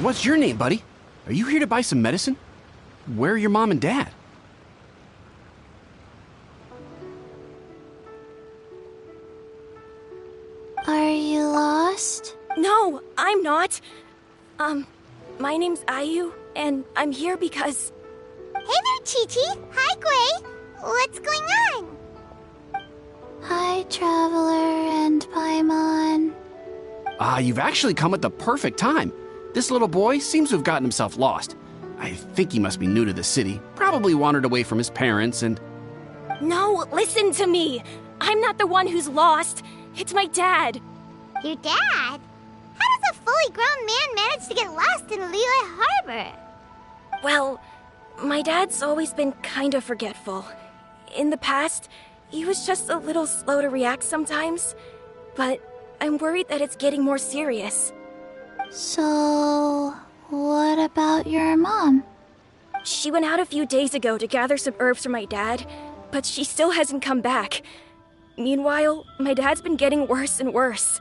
what's your name, buddy? Are you here to buy some medicine? Where are your mom and dad? Are you lost? No, I'm not. My name's Ayu, and I'm here because... Hey there, Chi-Chi. Hi, Gui. What's going on? Hi, Traveler and Paimon. You've actually come at the perfect time. This little boy seems to have gotten himself lost. I think he must be new to the city. Probably wandered away from his parents and... No, listen to me. I'm not the one who's lost. It's my dad. Your dad? How does a fully grown man manage to get lost in Liyue Harbor? Well, my dad's always been kind of forgetful. In the past, he was just a little slow to react sometimes. But I'm worried that it's getting more serious. So, what about your mom? She went out a few days ago to gather some herbs for my dad, but she still hasn't come back. Meanwhile, my dad's been getting worse and worse.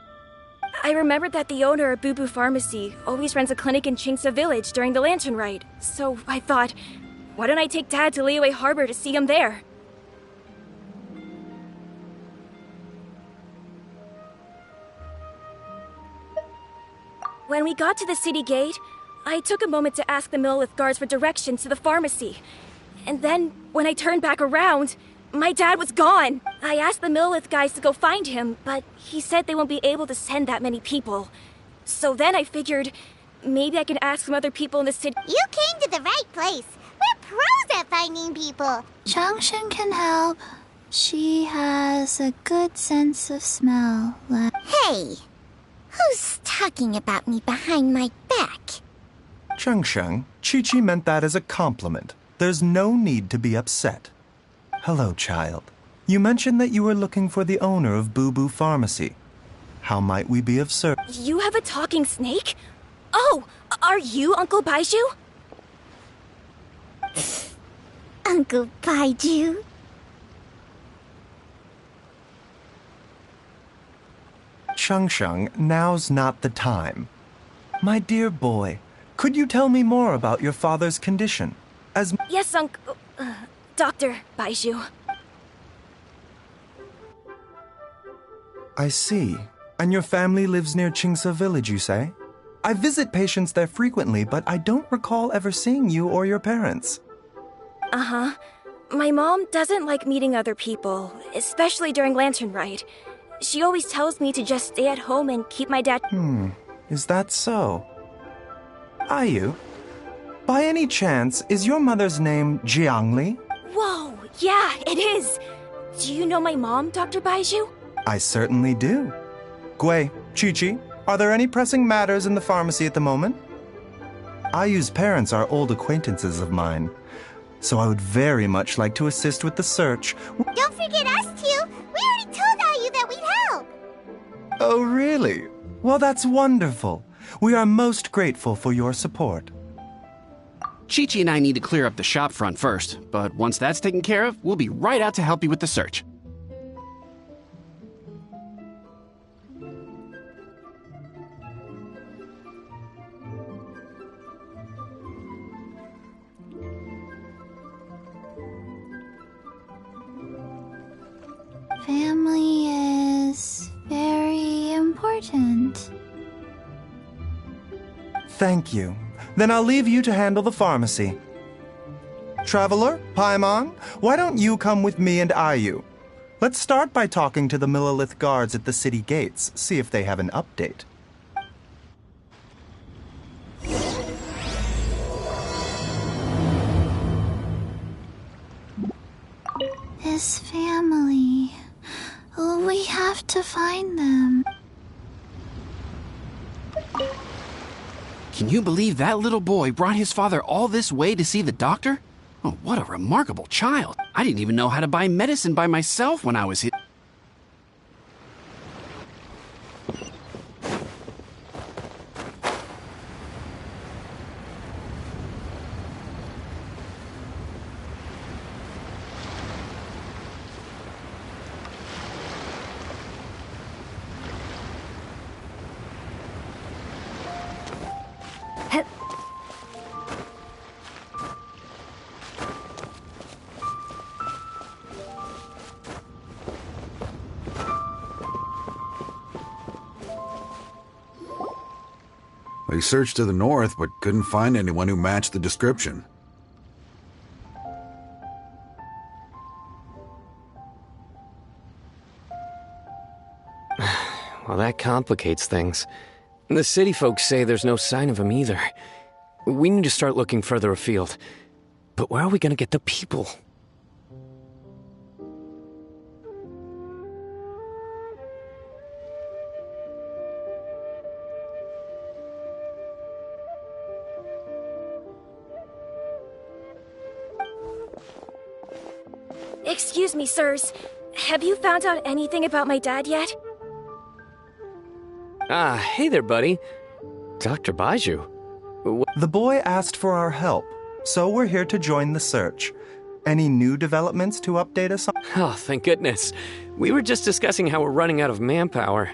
I remembered that the owner of Boo Boo Pharmacy always runs a clinic in Chingsa Village during the Lantern Rite, so I thought, why don't I take Dad to Liyue Harbor to see him there? When we got to the city gate, I took a moment to ask the Millelith guards for directions to the pharmacy. And then, when I turned back around, my dad was gone. I asked the Millelith guys to go find him, but he said they won't be able to send that many people. So then I figured, maybe I can ask some other people in the city. You came to the right place. We're pros at finding people. Changshan can help. She has a good sense of smell. Hey, who's talking about me behind my back? Changshan, Chi-Chi meant that as a compliment. There's no need to be upset. Hello, child. You mentioned that you were looking for the owner of Boo Boo Pharmacy. How might we be of service? You have a talking snake? Oh, are you Uncle Baizhu? Uncle Baizhu? Changshan, now's not the time. My dear boy, could you tell me more about your father's condition? Yes, Uncle... Dr. Baizhu. I see. And your family lives near Chingsa Village, you say? I visit patients there frequently, but I don't recall ever seeing you or your parents. Uh-huh. My mom doesn't like meeting other people, especially during Lantern Rite. She always tells me to just stay at home and keep my dad... Is that so? Ayu, by any chance, is your mother's name Jiangli? Whoa, yeah, it is! Do you know my mom, Dr. Baizhu? I certainly do. Gui, Chi-Chi, are there any pressing matters in the pharmacy at the moment? Ayu's parents are old acquaintances of mine, so I would very much like to assist with the search. Don't forget us two. We already told Ayu that we'd help. Oh, really? Well, that's wonderful. We are most grateful for your support. Chi-Chi and I need to clear up the shop front first, but once that's taken care of, we'll be right out to help you with the search. Family is very important. Thank you. Then I'll leave you to handle the pharmacy. Traveler, Paimon, why don't you come with me and Ayu? Let's start by talking to the Millelith guards at the city gates, see if they have an update. This family... We have to find them. Can you believe that little boy brought his father all this way to see the doctor? Oh, what a remarkable child. I didn't even know how to buy medicine by myself when I was hit. They searched to the north, but couldn't find anyone who matched the description. Well, that complicates things. The city folks say there's no sign of him either. We need to start looking further afield. But where are we gonna get the people? Excuse me, sirs. Have you found out anything about my dad yet? Ah, hey there, buddy. Dr. Baizhu. The boy asked for our help, so we're here to join the search. Any new developments to update us on? Oh, thank goodness. We were just discussing how we're running out of manpower.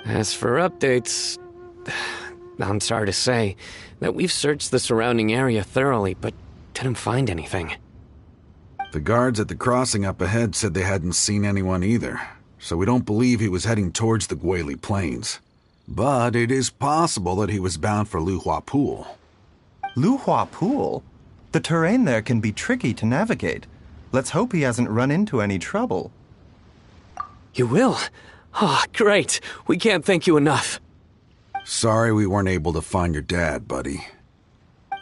As for updates, I'm sorry to say that we've searched the surrounding area thoroughly, but didn't find anything. The guards at the crossing up ahead said they hadn't seen anyone either, so we don't believe he was heading towards the Guili Plains. But it is possible that he was bound for Luhua Pool. Luhua Pool? The terrain there can be tricky to navigate. Let's hope he hasn't run into any trouble. You will? Oh, great. We can't thank you enough. Sorry we weren't able to find your dad, buddy.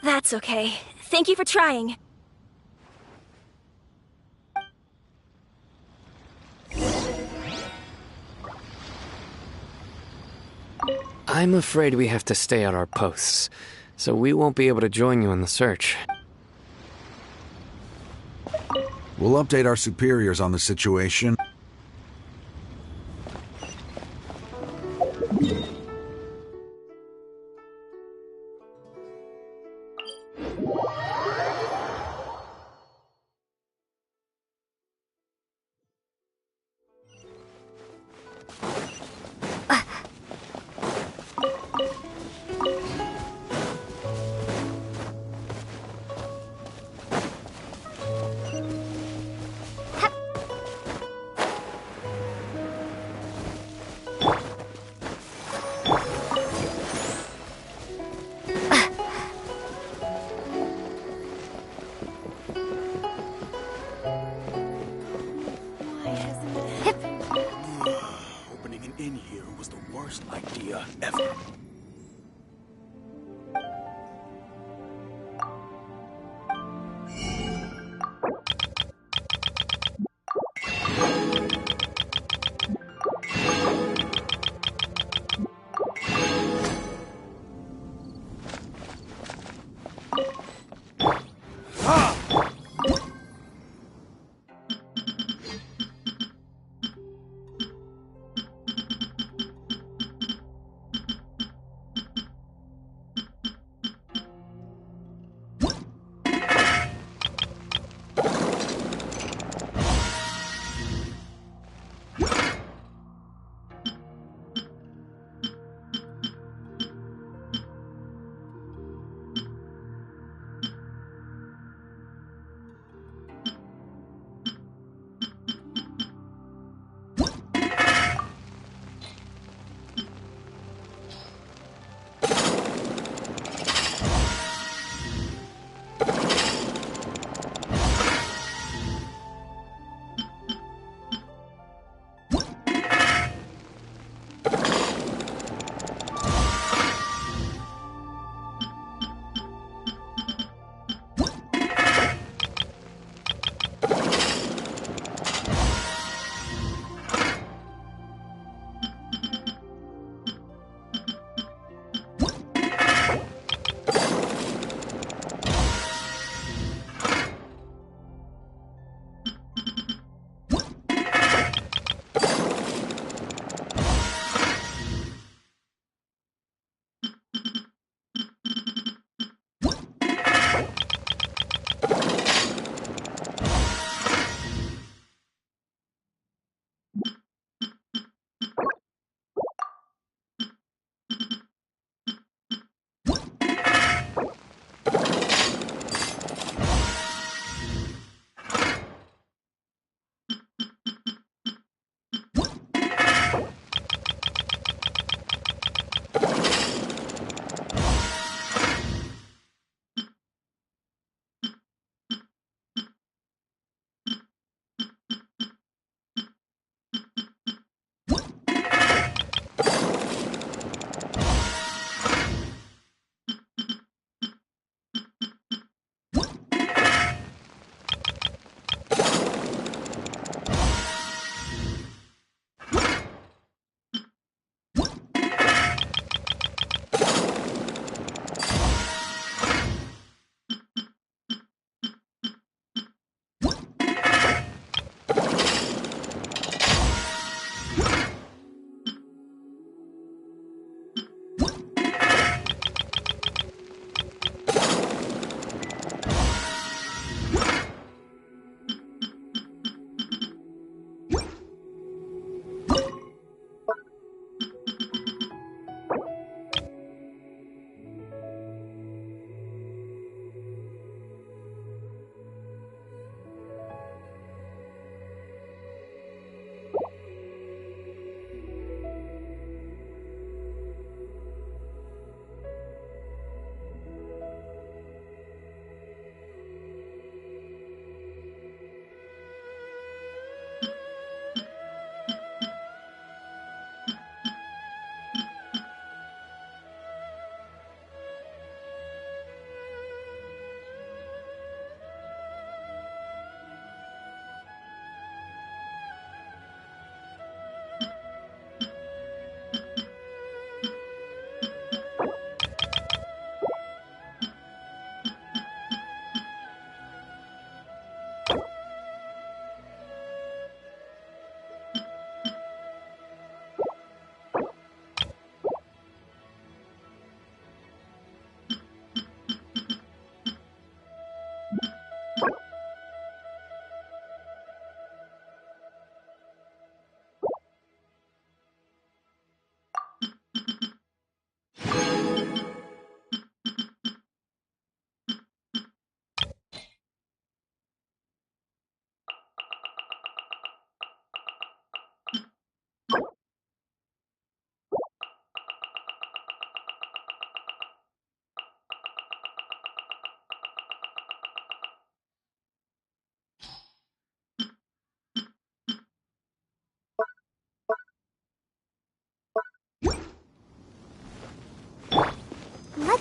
That's okay. Thank you for trying. I'm afraid we have to stay at our posts, so we won't be able to join you in the search. We'll update our superiors on the situation.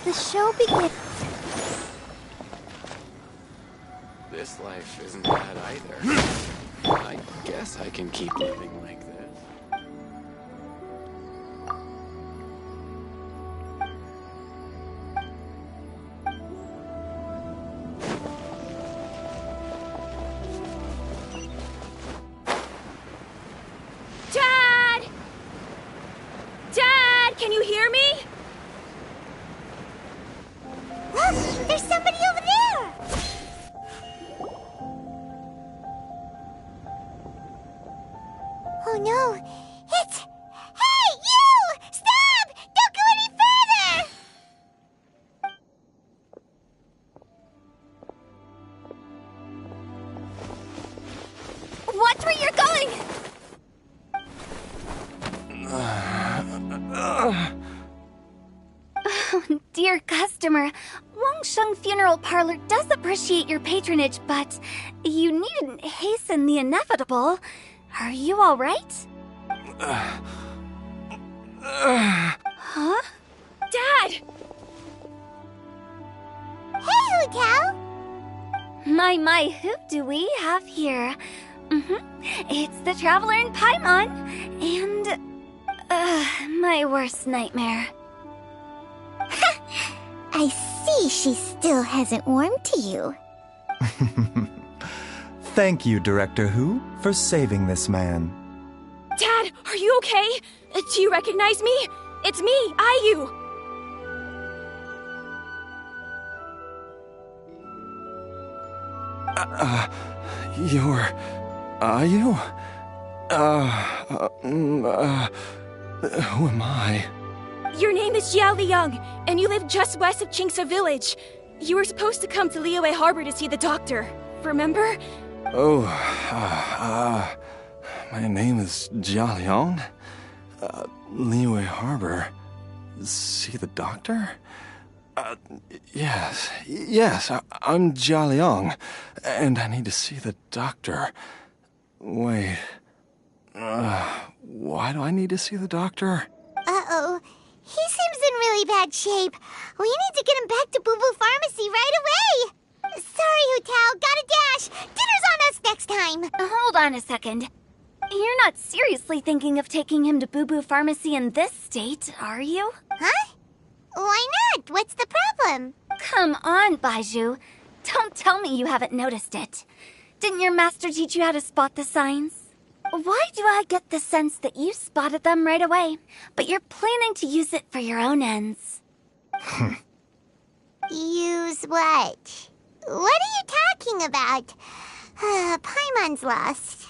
The show begins. This life isn't bad either. I guess I can keep living like this. Dad! Dad, can you hear me? Look, there's somebody over there! Oh no, it's... Hey, you! Stop! Don't go any further! Watch where you're going! Dear customer, Wangsheng Funeral Parlor does appreciate your patronage, but you needn't hasten the inevitable. Are you all right? Huh? Dad! Hey, Hu Tao! My, who do we have here? It's the Traveler in Paimon, and... my worst nightmare. I see she still hasn't warmed to you. Thank you, Director Hu, for saving this man. Dad, are you okay? Do you recognize me? It's me, Ayu. Are you? Who am I? Your name is Jiao Liang, and you live just west of Qingse Village. You were supposed to come to Liyue Harbor to see the doctor. Remember? Oh, my name is Jia Liang. Liyue Harbor. See the doctor? Yes, I'm Jia Liang, and I need to see the doctor. Wait, why do I need to see the doctor? Uh-oh. He seems in really bad shape. We need to get him back to Boo Boo Pharmacy right away. Sorry, Hu Tao. Gotta dash. Dinner's on us next time. Hold on a second. You're not seriously thinking of taking him to Boo Boo Pharmacy in this state, are you? Huh? Why not? What's the problem? Come on, Baizhu. Don't tell me you haven't noticed it. Didn't your master teach you how to spot the signs? Why do I get the sense that you spotted them right away, but you're planning to use it for your own ends? Use what? What are you talking about? Paimon's lost.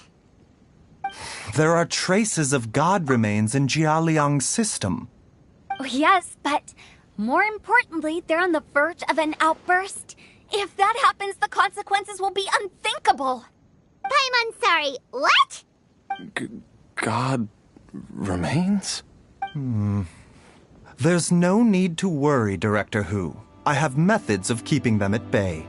There are traces of god remains in Jia Liang's system. Yes, but more importantly, they're on the verge of an outburst. If that happens, the consequences will be unthinkable. Paimon, sorry. What? God remains? There's no need to worry, Director Hu. I have methods of keeping them at bay.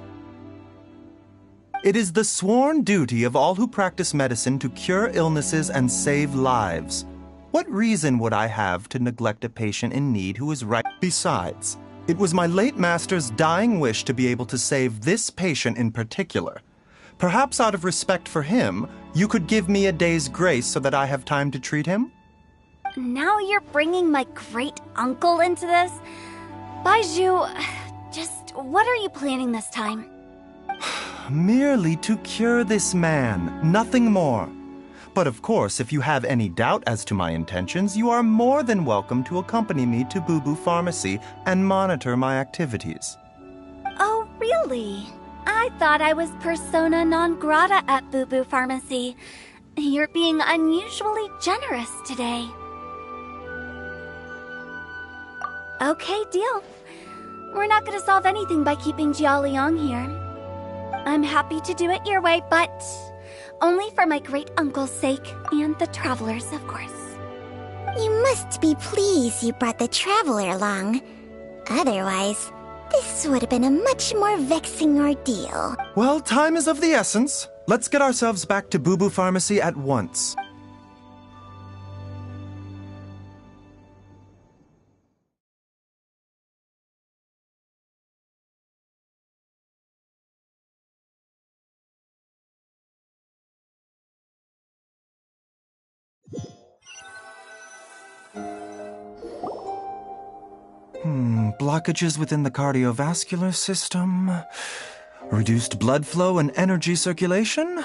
It is the sworn duty of all who practice medicine to cure illnesses and save lives. What reason would I have to neglect a patient in need who is right? Besides, it was my late master's dying wish to be able to save this patient in particular. Perhaps out of respect for him, you could give me a day's grace so that I have time to treat him? Now you're bringing my great-uncle into this? Baizhu, just what are you planning this time? Merely to cure this man, nothing more. But of course, if you have any doubt as to my intentions, you are more than welcome to accompany me to Boo Boo Pharmacy and monitor my activities. Oh, really? I thought I was persona non grata at Boo Boo Pharmacy. You're being unusually generous today. Okay, deal. We're not going to solve anything by keeping Jia Liang here. I'm happy to do it your way, but only for my great-uncle's sake and the travelers, of course. You must be pleased you brought the traveler along. Otherwise, this would have been a much more vexing ordeal. Well, time is of the essence. Let's get ourselves back to Boo Boo Pharmacy at once. Blockages within the cardiovascular system, reduced blood flow and energy circulation.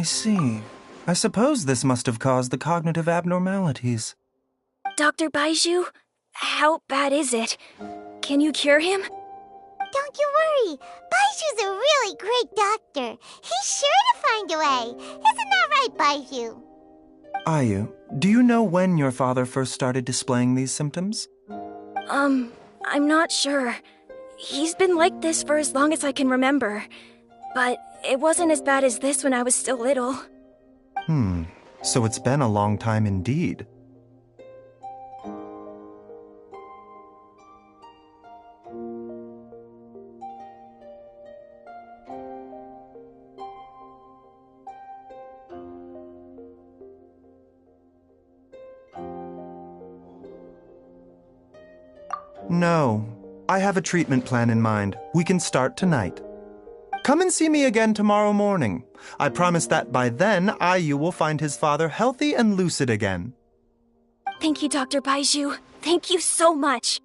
see. I suppose this must have caused the cognitive abnormalities. Dr. Baizhu, how bad is it? Can you cure him? Don't you worry. Baizhu's a really great doctor. He's sure to find a way. Isn't that right, Baizhu? Ayu, do you know when your father first started displaying these symptoms? I'm not sure. He's been like this for as long as I can remember. But it wasn't as bad as this when I was still little. So it's been a long time indeed. No, I have a treatment plan in mind. We can start tonight. Come and see me again tomorrow morning. I promise that by then, Ayu will find his father healthy and lucid again. Thank you, Dr. Baizhu. Thank you so much.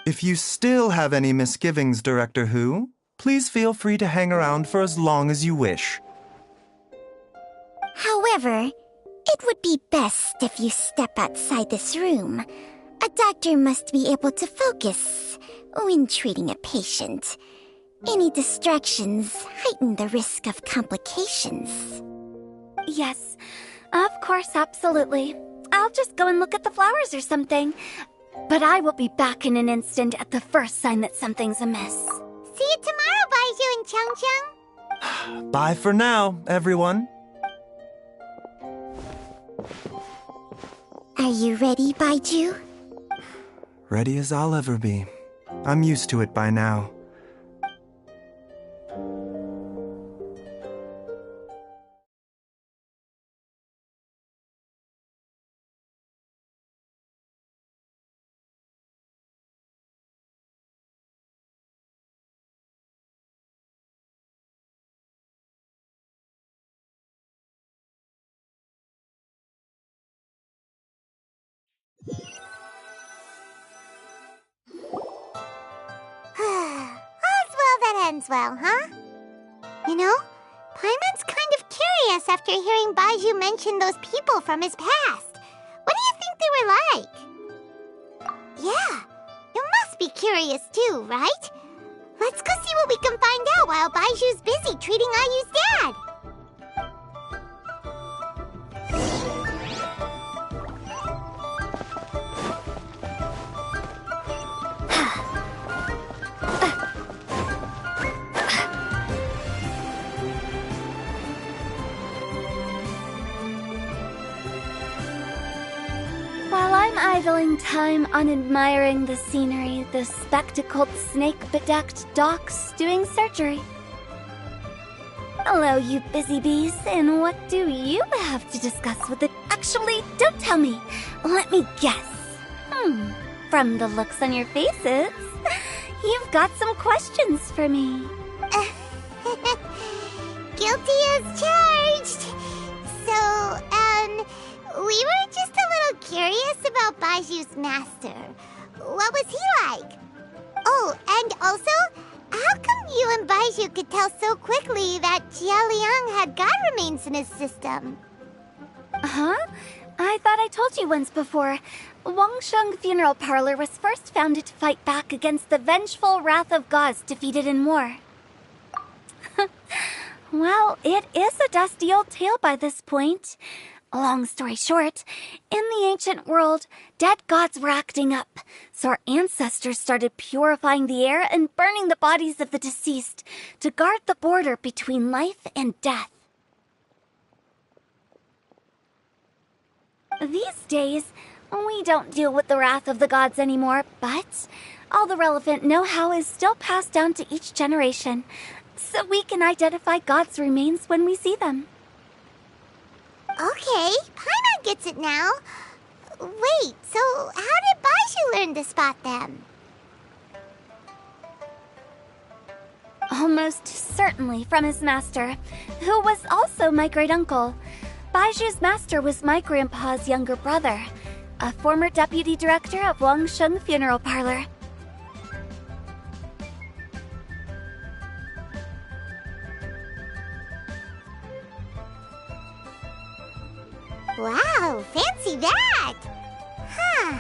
If you still have any misgivings, Director Hu, please feel free to hang around for as long as you wish. However, it would be best if you step outside this room. A doctor must be able to focus when treating a patient. Any distractions heighten the risk of complications. Yes, of course, absolutely. I'll just go and look at the flowers or something. But I will be back in an instant at the first sign that something's amiss. See you tomorrow, Baizhu and Chang. Bye for now, everyone. Are you ready, Baizhu? Ready as I'll ever be. I'm used to it by now. All's well that ends well, huh? You know, Paimon's kind of curious after hearing Baizhu mention those people from his past. What do you think they were like? Yeah, you must be curious too, right? Let's go see what we can find out while Baizhu's busy treating Ayu's dad. While I'm idling time on admiring the scenery, the spectacled snake-bedecked docs doing surgery. Hello, you busy bees, and what do you have to discuss with it? Actually, don't tell me. Let me guess. From the looks on your faces, you've got some questions for me. Guilty as charged. So, we were just a little curious about Baizhu's master. What was he like? Oh, and also, how come you and Baizhu could tell so quickly that Jialiang had god remains in his system? Huh? I thought I told you once before. Wangsheng Funeral Parlor was first founded to fight back against the vengeful wrath of gods defeated in war. Well, it is a dusty old tale by this point. Long story short, in the ancient world, dead gods were acting up, so our ancestors started purifying the air and burning the bodies of the deceased to guard the border between life and death. These days, we don't deal with the wrath of the gods anymore, but all the relevant know-how is still passed down to each generation, so we can identify gods' remains when we see them. Okay, Paimon gets it now. Wait, so how did Baizhu learn to spot them? Almost certainly from his master, who was also my great-uncle. Baizhu's master was my grandpa's younger brother, a former deputy director of Wangsheng Funeral Parlor. see that! Huh.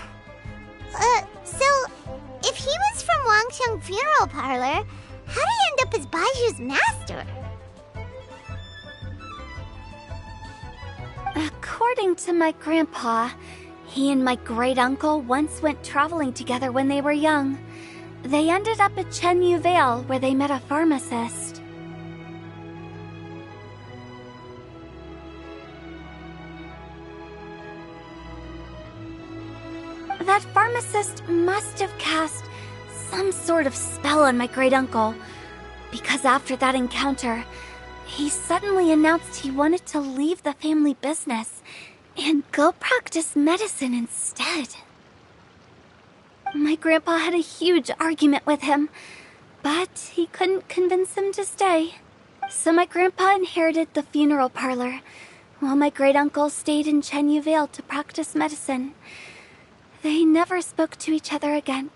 So, if he was from Wangsheng Funeral Parlor, how'd he end up as Baizhu's master? According to my grandpa, he and my great-uncle once went traveling together when they were young. They ended up at Chenyu Vale, where they met a pharmacist. That pharmacist must have cast some sort of spell on my great-uncle, because after that encounter, he suddenly announced he wanted to leave the family business and go practice medicine instead. My grandpa had a huge argument with him, but he couldn't convince him to stay. So my grandpa inherited the funeral parlor, while my great-uncle stayed in Chenyu Vale to practice medicine. They never spoke to each other again.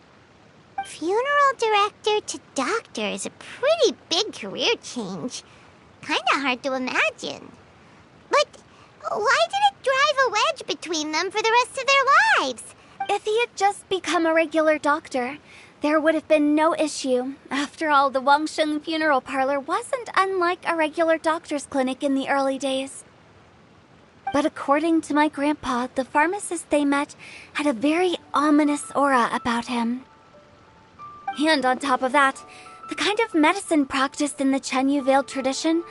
Funeral director to doctor is a pretty big career change. Kinda hard to imagine. But why did it drive a wedge between them for the rest of their lives? If he had just become a regular doctor, there would have been no issue. After all, the Wangsheng Funeral Parlor wasn't unlike a regular doctor's clinic in the early days. But according to my grandpa, the pharmacist they met had a very ominous aura about him. And on top of that, the kind of medicine practiced in the Chenyu Vale tradition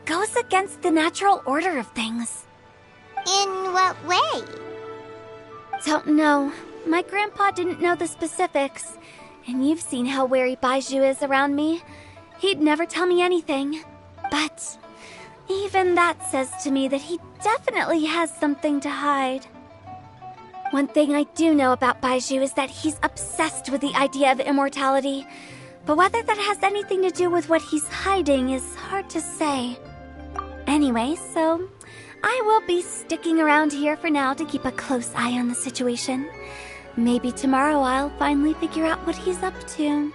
goes against the natural order of things. In what way? Don't know. My grandpa didn't know the specifics. And you've seen how wary Baizhu is around me. He'd never tell me anything. But even that says to me that he definitely has something to hide. One thing I do know about Baizhu is that he's obsessed with the idea of immortality. But whether that has anything to do with what he's hiding is hard to say. Anyway, so I will be sticking around here for now to keep a close eye on the situation. Maybe tomorrow I'll finally figure out what he's up to.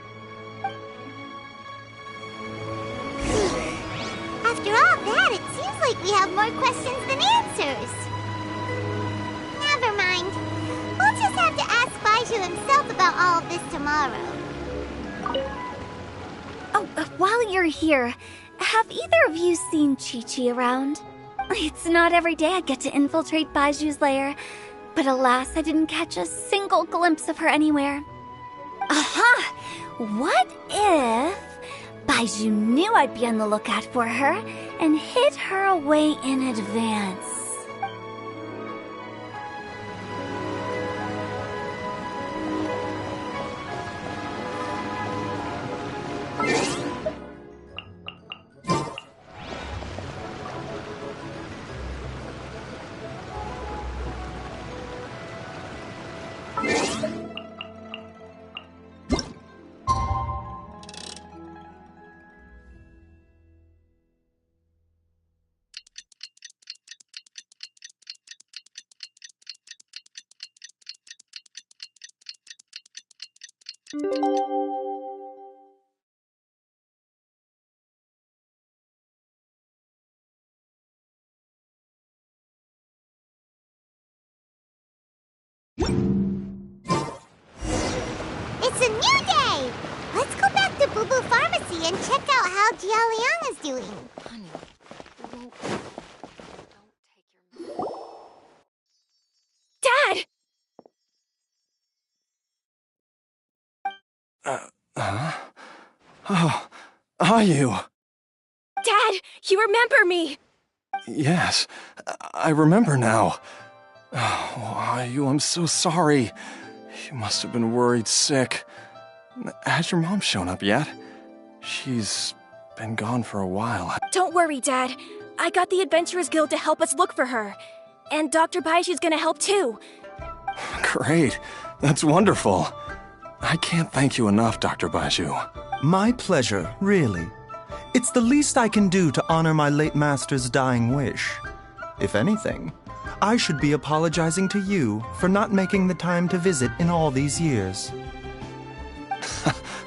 After all that, it seems like we have more questions than answers. Never mind. We'll just have to ask Baizhu himself about all of this tomorrow. Oh, while you're here, have either of you seen Chi-Chi around? It's not every day I get to infiltrate Baizhu's lair, but alas, I didn't catch a single glimpse of her anywhere. Aha! What if Baizhu knew I'd be on the lookout for her and hid her away in advance? It's a new day! Let's go back to Boo Boo Pharmacy and check out how Jia Liang is doing. Honey, don't take your... Dad! Oh, are you? Dad, you remember me! Yes, I remember now. Oh, are you? I'm so sorry. You must have been worried sick. Has your mom shown up yet? She's been gone for a while. Don't worry, Dad. I got the Adventurers Guild to help us look for her. And Dr. Baizhu's gonna help too. Great. That's wonderful. I can't thank you enough, Dr. Baizhu. My pleasure, really. It's the least I can do to honor my late master's dying wish. If anything, I should be apologizing to you for not making the time to visit in all these years.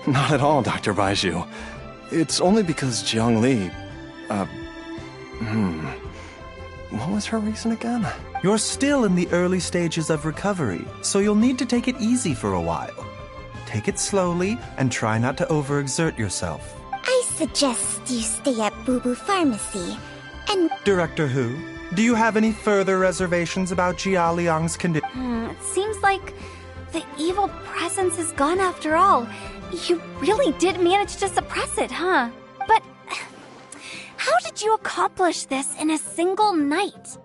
Not at all, Dr. Baizhu. It's only because Jiang Li... what was her reason again? You're still in the early stages of recovery, so you'll need to take it easy for a while. Take it slowly and try not to overexert yourself. I suggest you stay at Boo Boo Pharmacy, and... Director Hu, do you have any further reservations about Jia Liang's condition? It seems like the evil presence is gone after all. You really did manage to suppress it, huh? But how did you accomplish this in a single night?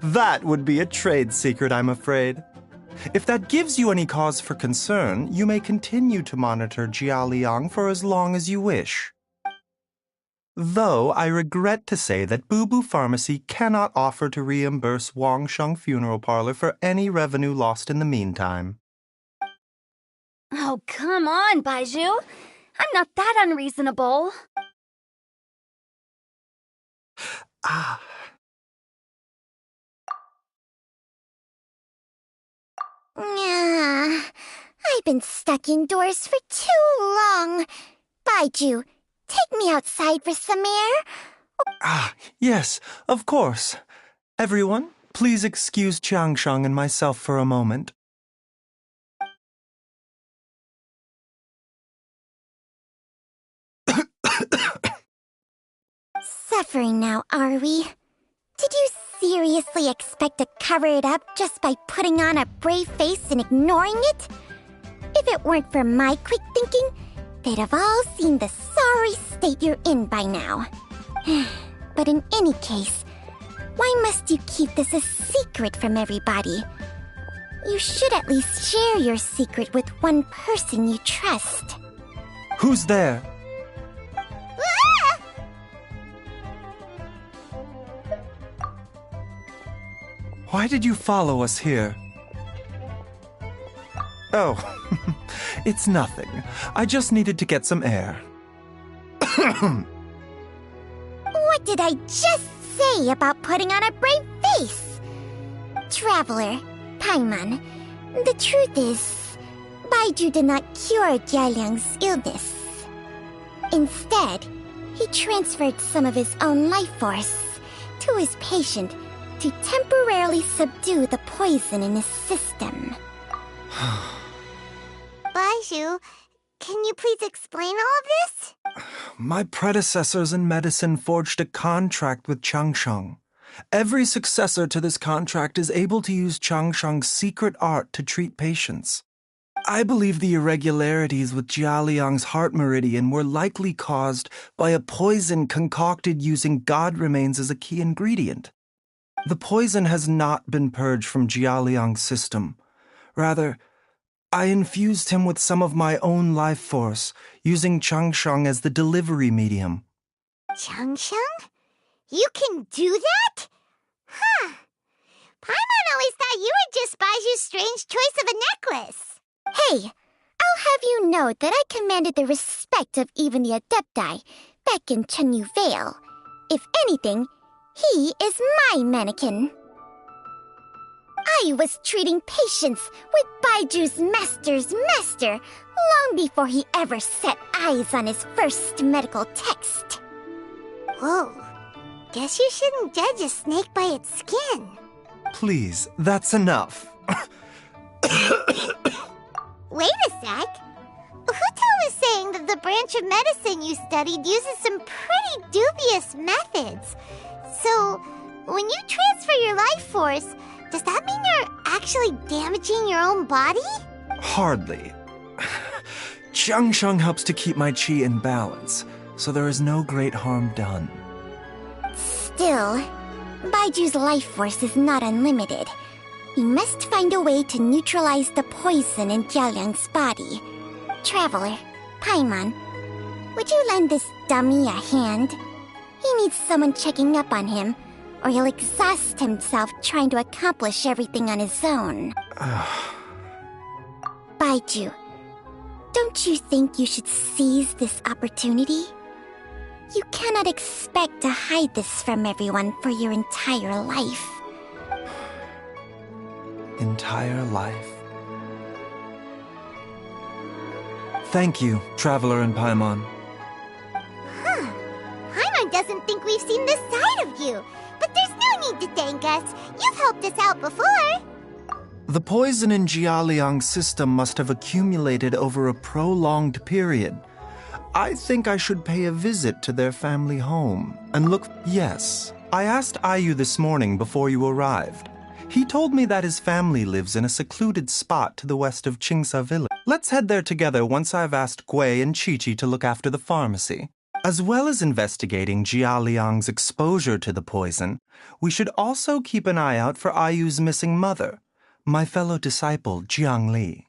That would be a trade secret, I'm afraid. If that gives you any cause for concern, you may continue to monitor Jia Liang for as long as you wish. Though I regret to say that Boo Boo Pharmacy cannot offer to reimburse Wang Sheng Funeral Parlor for any revenue lost in the meantime. Oh, come on, Baizhu. I'm not that unreasonable. I've been stuck indoors for too long. Baizhu, take me outside for some air. Yes, of course. Everyone, please excuse Changsheng and myself for a moment. Suffering now, are we? Did you seriously expect to cover it up just by putting on a brave face and ignoring it? If it weren't for my quick thinking, they'd have all seen the sorry state you're in by now. But in any case, why must you keep this a secret from everybody? You should at least share your secret with one person you trust. Who's there? Why did you follow us here? Oh, it's nothing. I just needed to get some air. What did I just say about putting on a brave face? Traveler, Paimon, the truth is, Baizhu did not cure Jialiang's illness. Instead, he transferred some of his own life force to his patient to temporarily subdue the poison in his system. Baizhu, can you please explain all of this? My predecessors in medicine forged a contract with Changsheng. Every successor to this contract is able to use Changsheng's secret art to treat patients. I believe the irregularities with Jia Liang's heart meridian were likely caused by a poison concocted using god remains as a key ingredient. The poison has not been purged from Jia Liang's system. Rather, I infused him with some of my own life force, using Changsheng as the delivery medium. Changsheng? You can do that? Huh. Paimon always thought you were just Baizhu's strange choice of a necklace. Hey, I'll have you know that I commanded the respect of even the Adepti back in Chenyu Vale. If anything, he is my mannequin. I was treating patients with Baiju's master's master long before he ever set eyes on his first medical text. Whoa. Guess you shouldn't judge a snake by its skin. Please, that's enough. Wait a sec. Huto was saying that the branch of medicine you studied uses some pretty dubious methods. So, when you transfer your life force, does that mean you're actually damaging your own body? Hardly. Changsheng helps to keep my chi in balance, so there is no great harm done. Still, Baiju's life force is not unlimited. We must find a way to neutralize the poison in Jialiang's body. Traveler, Paimon, would you lend this dummy a hand? He needs someone checking up on him, or he'll exhaust himself trying to accomplish everything on his own. Baizhu, don't you think you should seize this opportunity? You cannot expect to hide this from everyone for your entire life. Entire life. Thank you, Traveler and Paimon. Paimon doesn't think we've seen this side of you. But there's no need to thank us. You've helped us out before. The poison in Jialiang's system must have accumulated over a prolonged period. I think I should pay a visit to their family home and look... Yes, I asked Ayu this morning before you arrived. He told me that his family lives in a secluded spot to the west of Qingsa village. Let's head there together once I've asked Gui and Chi-Chi to look after the pharmacy. As well as investigating Jialiang's exposure to the poison, we should also keep an eye out for Ayu's missing mother, my fellow disciple Jiang Li.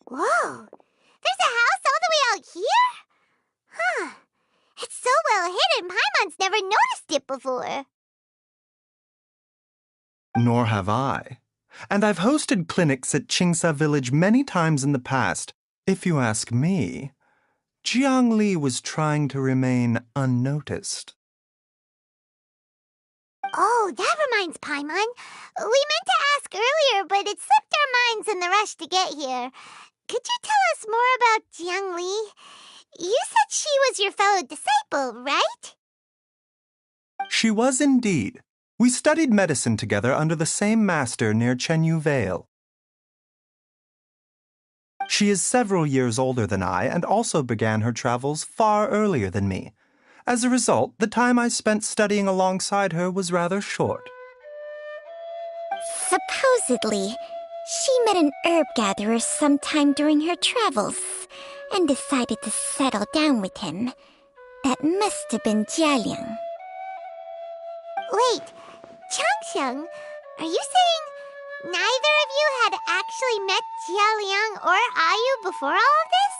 Whoa! There's a house all the way out here? Huh. It's so well hidden, Paimon's never noticed it before. Nor have I. And I've hosted clinics at Qingsa Village many times in the past. If you ask me, Jiangli was trying to remain unnoticed. Oh, that reminds Paimon. We meant to ask earlier, but it slipped our minds in the rush to get here. Could you tell us more about Jiangli? You said she was your fellow disciple, right? She was indeed. We studied medicine together under the same master near Chenyu Vale. She is several years older than I and also began her travels far earlier than me. As a result, the time I spent studying alongside her was rather short. Supposedly, she met an herb gatherer sometime during her travels and decided to settle down with him. That must have been Jialiang. Wait, Changxiang, are you saying neither of you had actually met Jialiang or Ayu before all of this?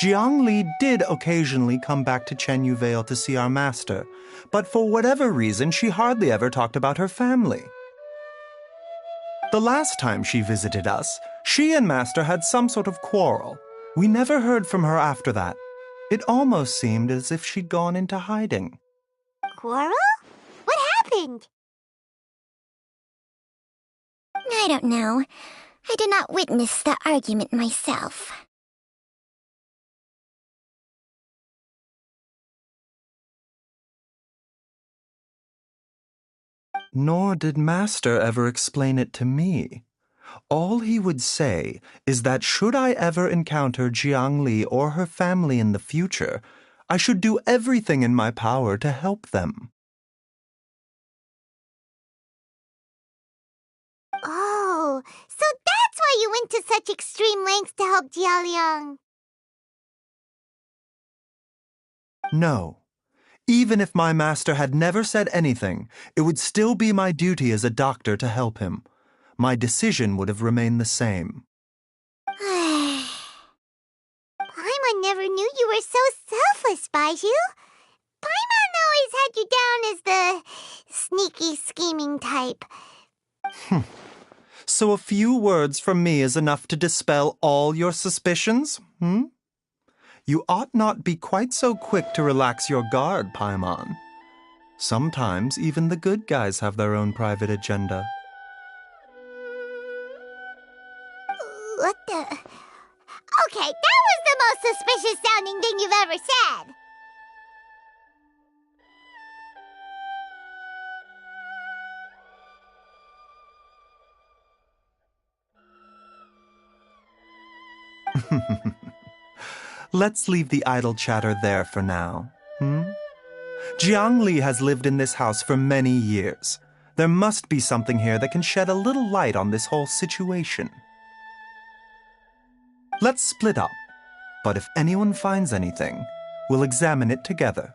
Jiangli did occasionally come back to Chenyu Vale to see our master, but for whatever reason she hardly ever talked about her family. The last time she visited us, she and Master had some sort of quarrel. We never heard from her after that. It almost seemed as if she'd gone into hiding. Quarrel? What happened? I don't know. I did not witness the argument myself. Nor did Master ever explain it to me. All he would say is that should I ever encounter Jiangli or her family in the future, I should do everything in my power to help them. Oh, so that's why you went to such extreme lengths to help Jialiang. No. Even if my master had never said anything, it would still be my duty as a doctor to help him. My decision would have remained the same. Paimon never knew you were so selfless, Baizhu. Paimon always had you down as the sneaky, scheming type. So a few words from me is enough to dispel all your suspicions, You ought not be quite so quick to relax your guard, Paimon. Sometimes even the good guys have their own private agenda. What the... Okay, that was the most suspicious-sounding thing you've ever said. Let's leave the idle chatter there for now. Jiangli has lived in this house for many years. There must be something here that can shed a little light on this whole situation. Let's split up, but if anyone finds anything, we'll examine it together.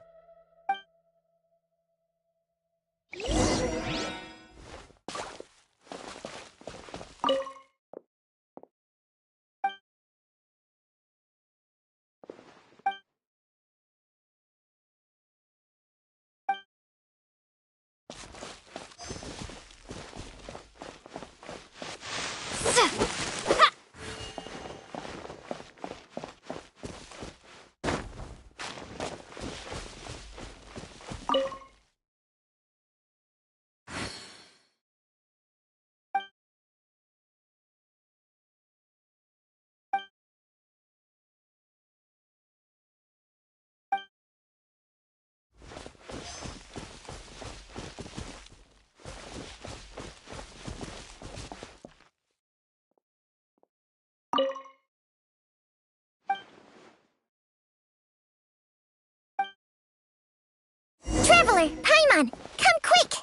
Traveler, Paimon, come quick!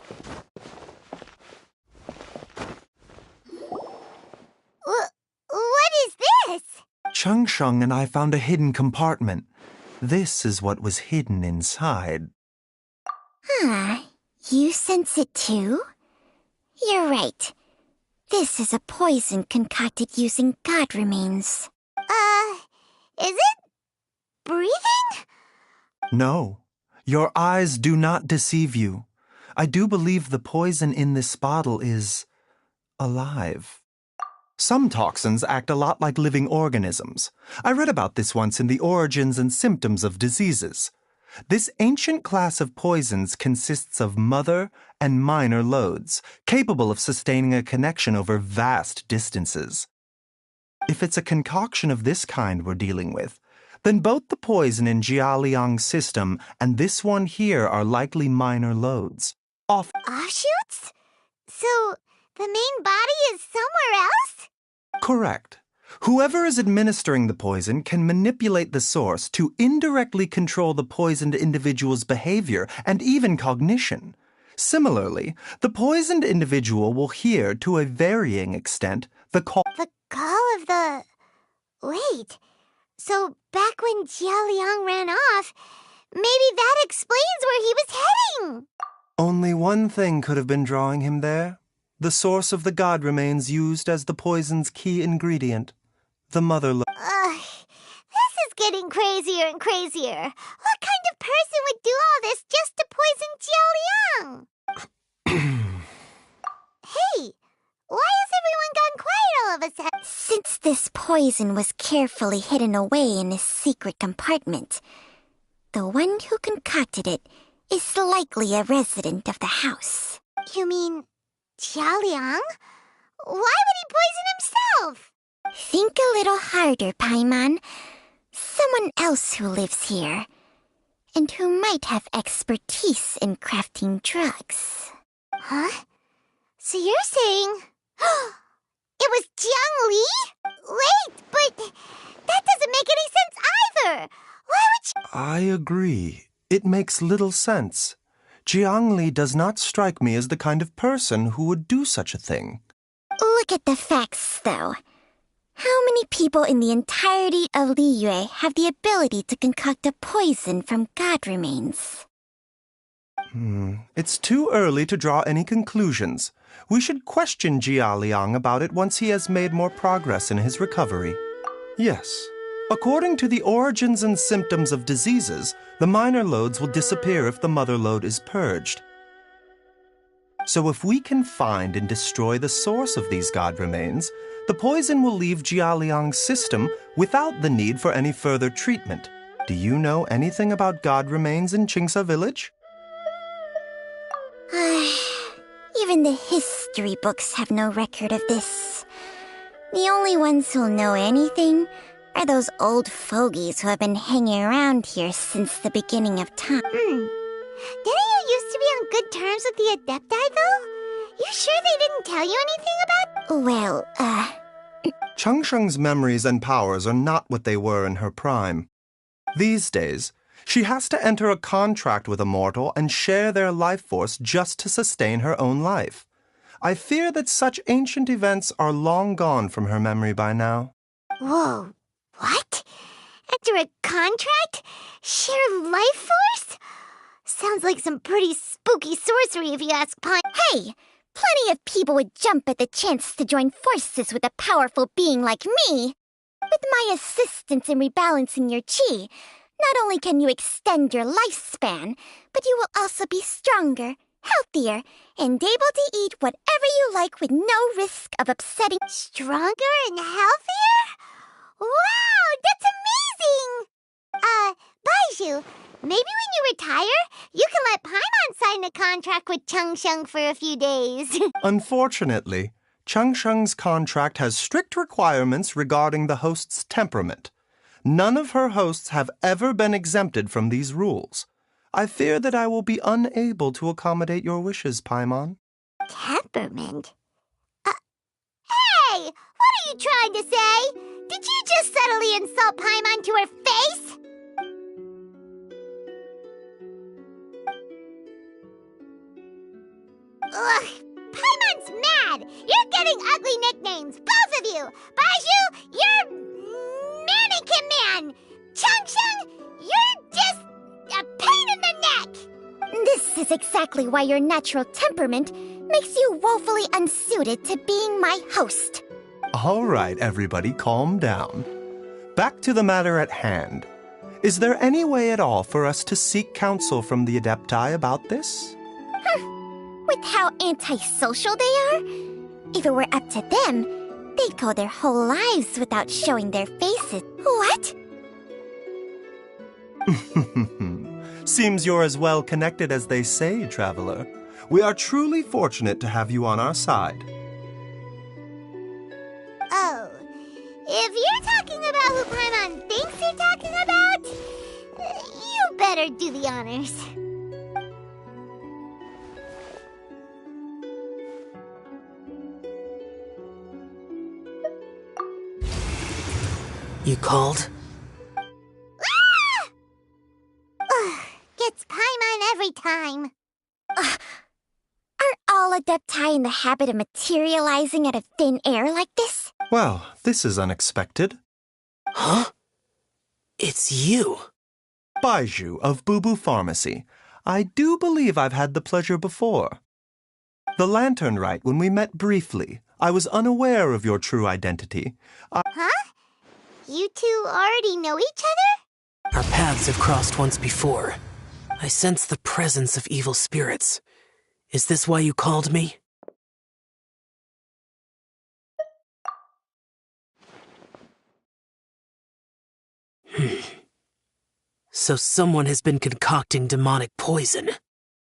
What is this? Chung Shung and I found a hidden compartment. This is what was hidden inside. You sense it too? You're right. This is a poison concocted using god remains. Is it breathing? No, your eyes do not deceive you. I do believe the poison in this bottle is alive. Some toxins act a lot like living organisms. I read about this once in the Origins and Symptoms of Diseases. This ancient class of poisons consists of mother and minor loads, capable of sustaining a connection over vast distances. If it's a concoction of this kind we're dealing with, then both the poison in Jialiang's system and this one here are likely minor loads. Offshoots? So, the main body is somewhere else? Correct. Whoever is administering the poison can manipulate the source to indirectly control the poisoned individual's behavior and even cognition. Similarly, the poisoned individual will hear, to a varying extent, the call... The call of the... Wait. So, back when Jialiang ran off, maybe that explains where he was heading! Only one thing could have been drawing him there. The source of the god remains used as the poison's key ingredient. The mother... This is getting crazier and crazier. What kind of person would do all this just to poison Jialiang? Hey, why has everyone gone quiet all of a sudden? Since this poison was carefully hidden away in a secret compartment, the one who concocted it is likely a resident of the house. You mean Jialiang? Why would he poison himself? Think a little harder, Paimon. Someone else who lives here, and who might have expertise in crafting drugs. Huh? So you're saying... it was Jiang Li? Wait, but that doesn't make any sense either. Why would she... I agree. It makes little sense. Jiang Li does not strike me as the kind of person who would do such a thing. Look at the facts, though. How many people in the entirety of Liyue have the ability to concoct a poison from god remains? It's too early to draw any conclusions. We should question Jialiang about it once he has made more progress in his recovery. Yes. According to the Origins and Symptoms of Diseases, the minor loads will disappear if the mother load is purged. So if we can find and destroy the source of these god remains, the poison will leave Jialiang's system without the need for any further treatment. Do you know anything about god remains in Qingsa village? Even the history books have no record of this. The only ones who'll know anything are those old fogies who have been hanging around here since the beginning of time. Didn't you used to be on good terms with the Adepti, though? You sure they didn't tell you anything about... Well, Changsheng's memories and powers are not what they were in her prime. These days, she has to enter a contract with a mortal and share their life force just to sustain her own life. I fear that such ancient events are long gone from her memory by now. Whoa, what? Enter a contract? Share life force? Sounds like some pretty spooky sorcery if you ask Pine. Hey, plenty of people would jump at the chance to join forces with a powerful being like me. With my assistance in rebalancing your chi, not only can you extend your lifespan, but you will also be stronger, healthier, and able to eat whatever you like with no risk of upsetting. Stronger and healthier? Wow, that's amazing! Baizhu, maybe when you retire, you can let Paimon sign a contract with Changsheng for a few days. Unfortunately, Changsheng's contract has strict requirements regarding the host's temperament. None of her hosts have ever been exempted from these rules. I fear that I will be unable to accommodate your wishes, Paimon. Temperament? Hey! What are you trying to say? Did you just subtly insult Paimon to her face? Ugh! Paimon's mad! You're getting ugly nicknames, both of you! Baizhu, you're Mannequin Man! Changsheng, you're just a pain in the neck! This is exactly why your natural temperament makes you woefully unsuited to being my host. All right, everybody, calm down. Back to the matter at hand. Is there any way at all for us to seek counsel from the Adepti about this? With how antisocial they are, if it were up to them, they'd go their whole lives without showing their faces. What? Seems you're as well connected as they say, Traveler. We are truly fortunate to have you on our side. Oh, if you're talking about who Paimon thinks you're talking about, you better do the honors. You called? Gets Paimon every time. Aren't all Adepti in the habit of materializing out of thin air like this? Well, this is unexpected. Huh? It's you. Baizhu of Boo Boo Pharmacy. I do believe I've had the pleasure before. The Lantern Rite, when we met briefly, I was unaware of your true identity. Huh? You two already know each other? Our paths have crossed once before. I sense the presence of evil spirits. Is this why you called me? So someone has been concocting demonic poison.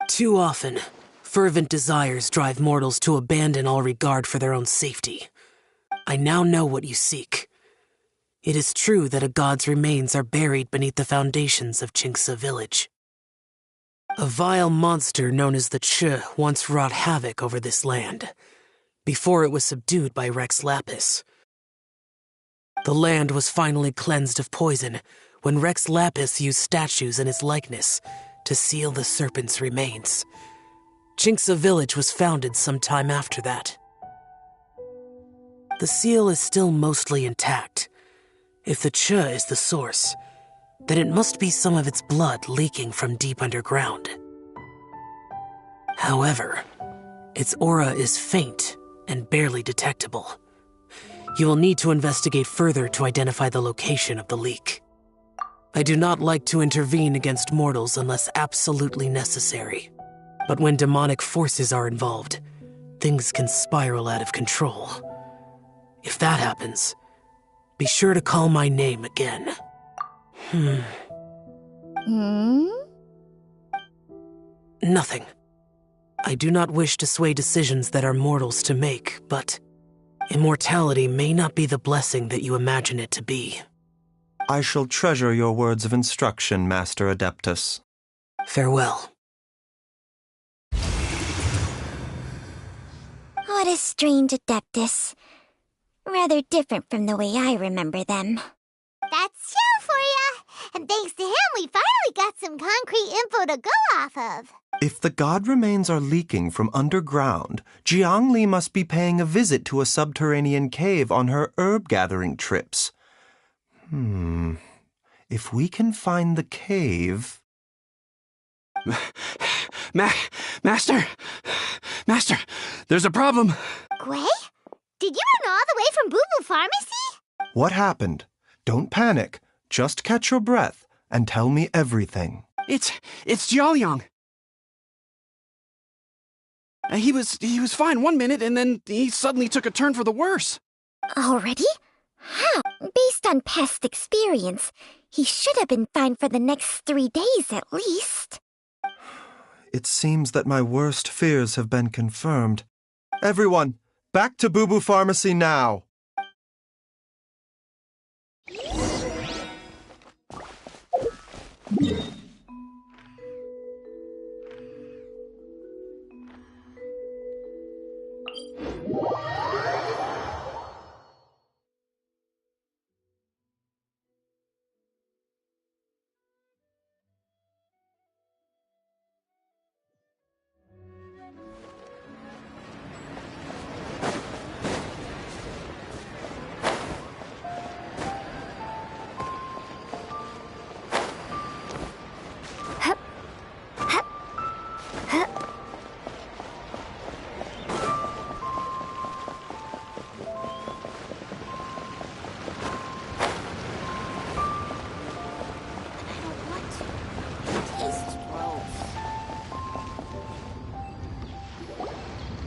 Too often, fervent desires drive mortals to abandon all regard for their own safety. I now know what you seek. It is true that a god's remains are buried beneath the foundations of Qingce village. A vile monster known as the Che once wrought havoc over this land, before it was subdued by Rex Lapis. The land was finally cleansed of poison when Rex Lapis used statues in his likeness to seal the serpent's remains. Qingce village was founded some time after that. The seal is still mostly intact. If the Che is the source, then it must be some of its blood leaking from deep underground. However, its aura is faint and barely detectable. You will need to investigate further to identify the location of the leak. I do not like to intervene against mortals unless absolutely necessary. But when demonic forces are involved, things can spiral out of control. If that happens, be sure to call my name again. Nothing. I do not wish to sway decisions that are mortals to make, but immortality may not be the blessing that you imagine it to be. I shall treasure your words of instruction, Master Adeptus. Farewell. What a strange Adeptus. Rather different from the way I remember them. That's Xiao for ya! And thanks to him, we finally got some concrete info to go off of. If the god remains are leaking from underground, Jiangli must be paying a visit to a subterranean cave on her herb-gathering trips. If we can find the cave... Master! Master, there's a problem. Gui? Did you run all the way from Boo Boo Pharmacy? What happened? Don't panic. Just catch your breath and tell me everything. It's Jiaoliang. He was fine 1 minute, and then he suddenly took a turn for the worse. Already? How? Based on past experience, he should have been fine for the next 3 days at least. It seems that my worst fears have been confirmed. Everyone, back to Boo Boo Pharmacy now!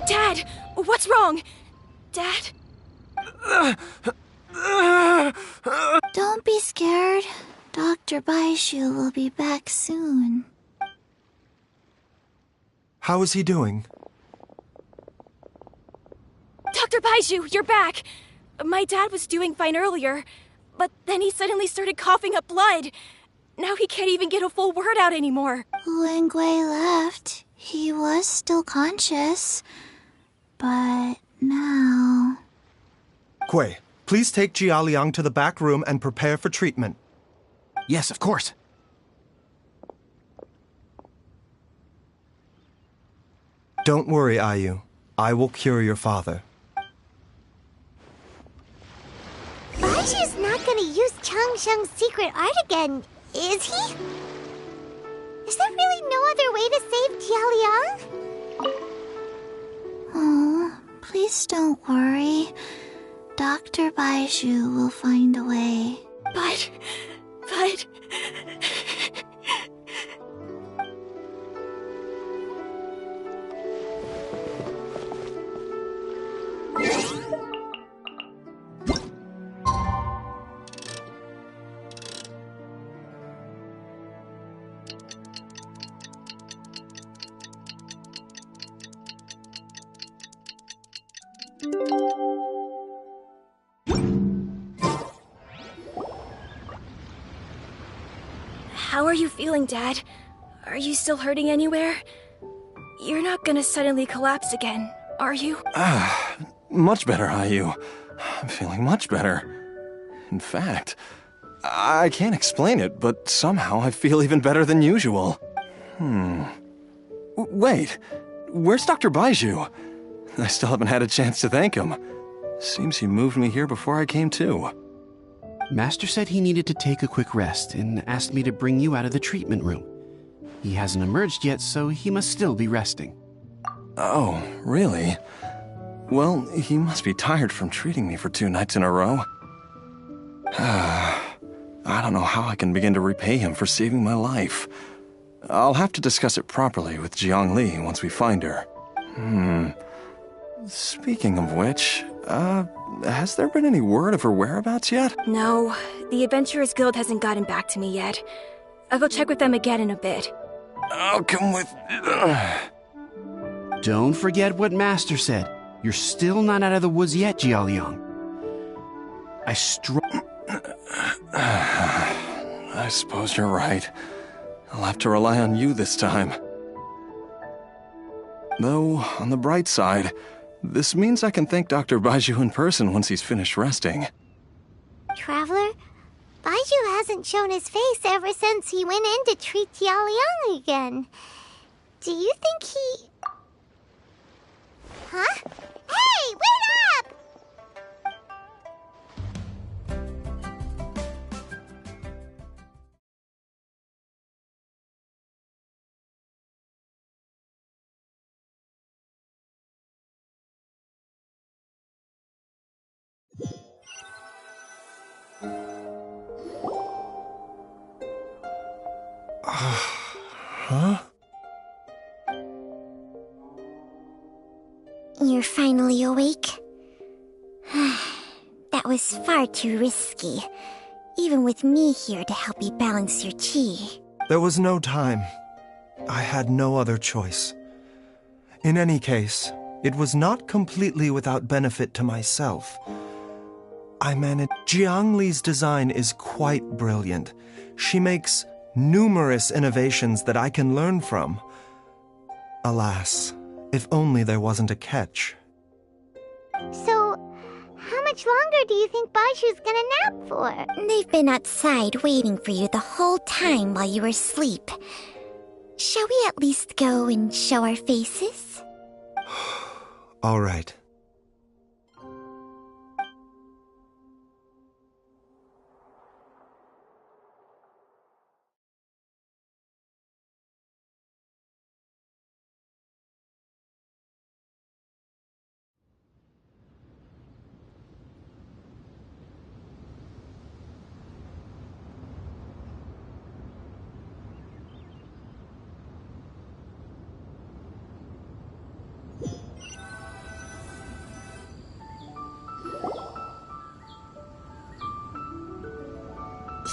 Dad! What's wrong? Dad? Don't be scared. Dr. Baizhu will be back soon. How is he doing? Dr. Baizhu, you're back! My dad was doing fine earlier, but then he suddenly started coughing up blood. Now he can't even get a full word out anymore. When Gui left, he was still conscious. But now... Gui, please take Jiaoliang to the back room and prepare for treatment. Yes, of course. Don't worry, Ayu. I will cure your father. Baizhu's not gonna use Changsheng's secret art again, is he? Is there really no other way to save Jiaoliang? Oh, please don't worry. Dr. Baizhu will find a way. But... How are you feeling, Dad? Are you still hurting anywhere? You're not gonna suddenly collapse again, are you? Much better, Ayu. I'm feeling much better. In fact, I can't explain it, but somehow I feel even better than usual. Wait, where's Dr. Baizhu? I still haven't had a chance to thank him. Seems he moved me here before I came to. Master said he needed to take a quick rest and asked me to bring you out of the treatment room. He hasn't emerged yet, so he must still be resting. Oh, really? Well, he must be tired from treating me for 2 nights in a row. I don't know how I can begin to repay him for saving my life. I'll have to discuss it properly with Jiangli once we find her. Speaking of which, has there been any word of her whereabouts yet? No, the Adventurers Guild hasn't gotten back to me yet. I'll go check with them again in a bit. I'll come with... Don't forget what Master said. You're still not out of the woods yet, Jiaoliang. I suppose you're right. I'll have to rely on you this time. Though, on the bright side, This means I can thank Dr. Baizhu in person once he's finished resting. Traveler, Baizhu hasn't shown his face ever since he went in to treat Jialiang again. Do you think he... Huh? Hey, wait up! Huh? You're finally awake? That was far too risky, even with me here to help you balance your chi. There was no time. I had no other choice. In any case, it was not completely without benefit to myself. I managed. Jiang Li's design is quite brilliant. She makes numerous innovations that I can learn from. Alas, if only there wasn't a catch. So, how much longer do you think Baizhu's gonna nap for? They've been outside waiting for you the whole time while you were asleep. Shall we at least go and show our faces? All right.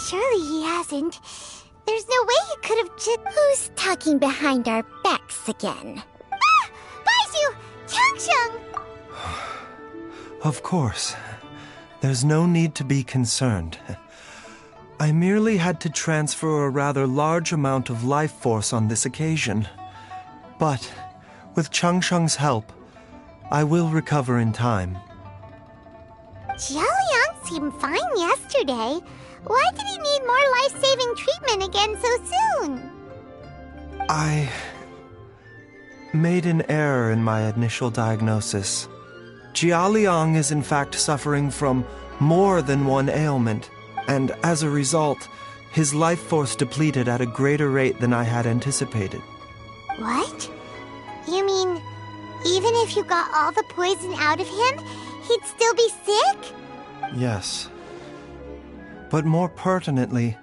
Surely he hasn't. There's no way he could have just... Who's talking behind our backs again? Ah! Baizhu! Changsheng! Of course. There's no need to be concerned. I merely had to transfer a rather large amount of life force on this occasion. But, with Changsheng's help, I will recover in time. Jialiang seemed fine yesterday. Why did he need more life-saving treatment again so soon? I made an error in my initial diagnosis. Jialiang is in fact suffering from more than one ailment, and as a result, his life force depleted at a greater rate than I had anticipated. What? You mean, even if you got all the poison out of him, he'd still be sick? Yes. But more pertinently,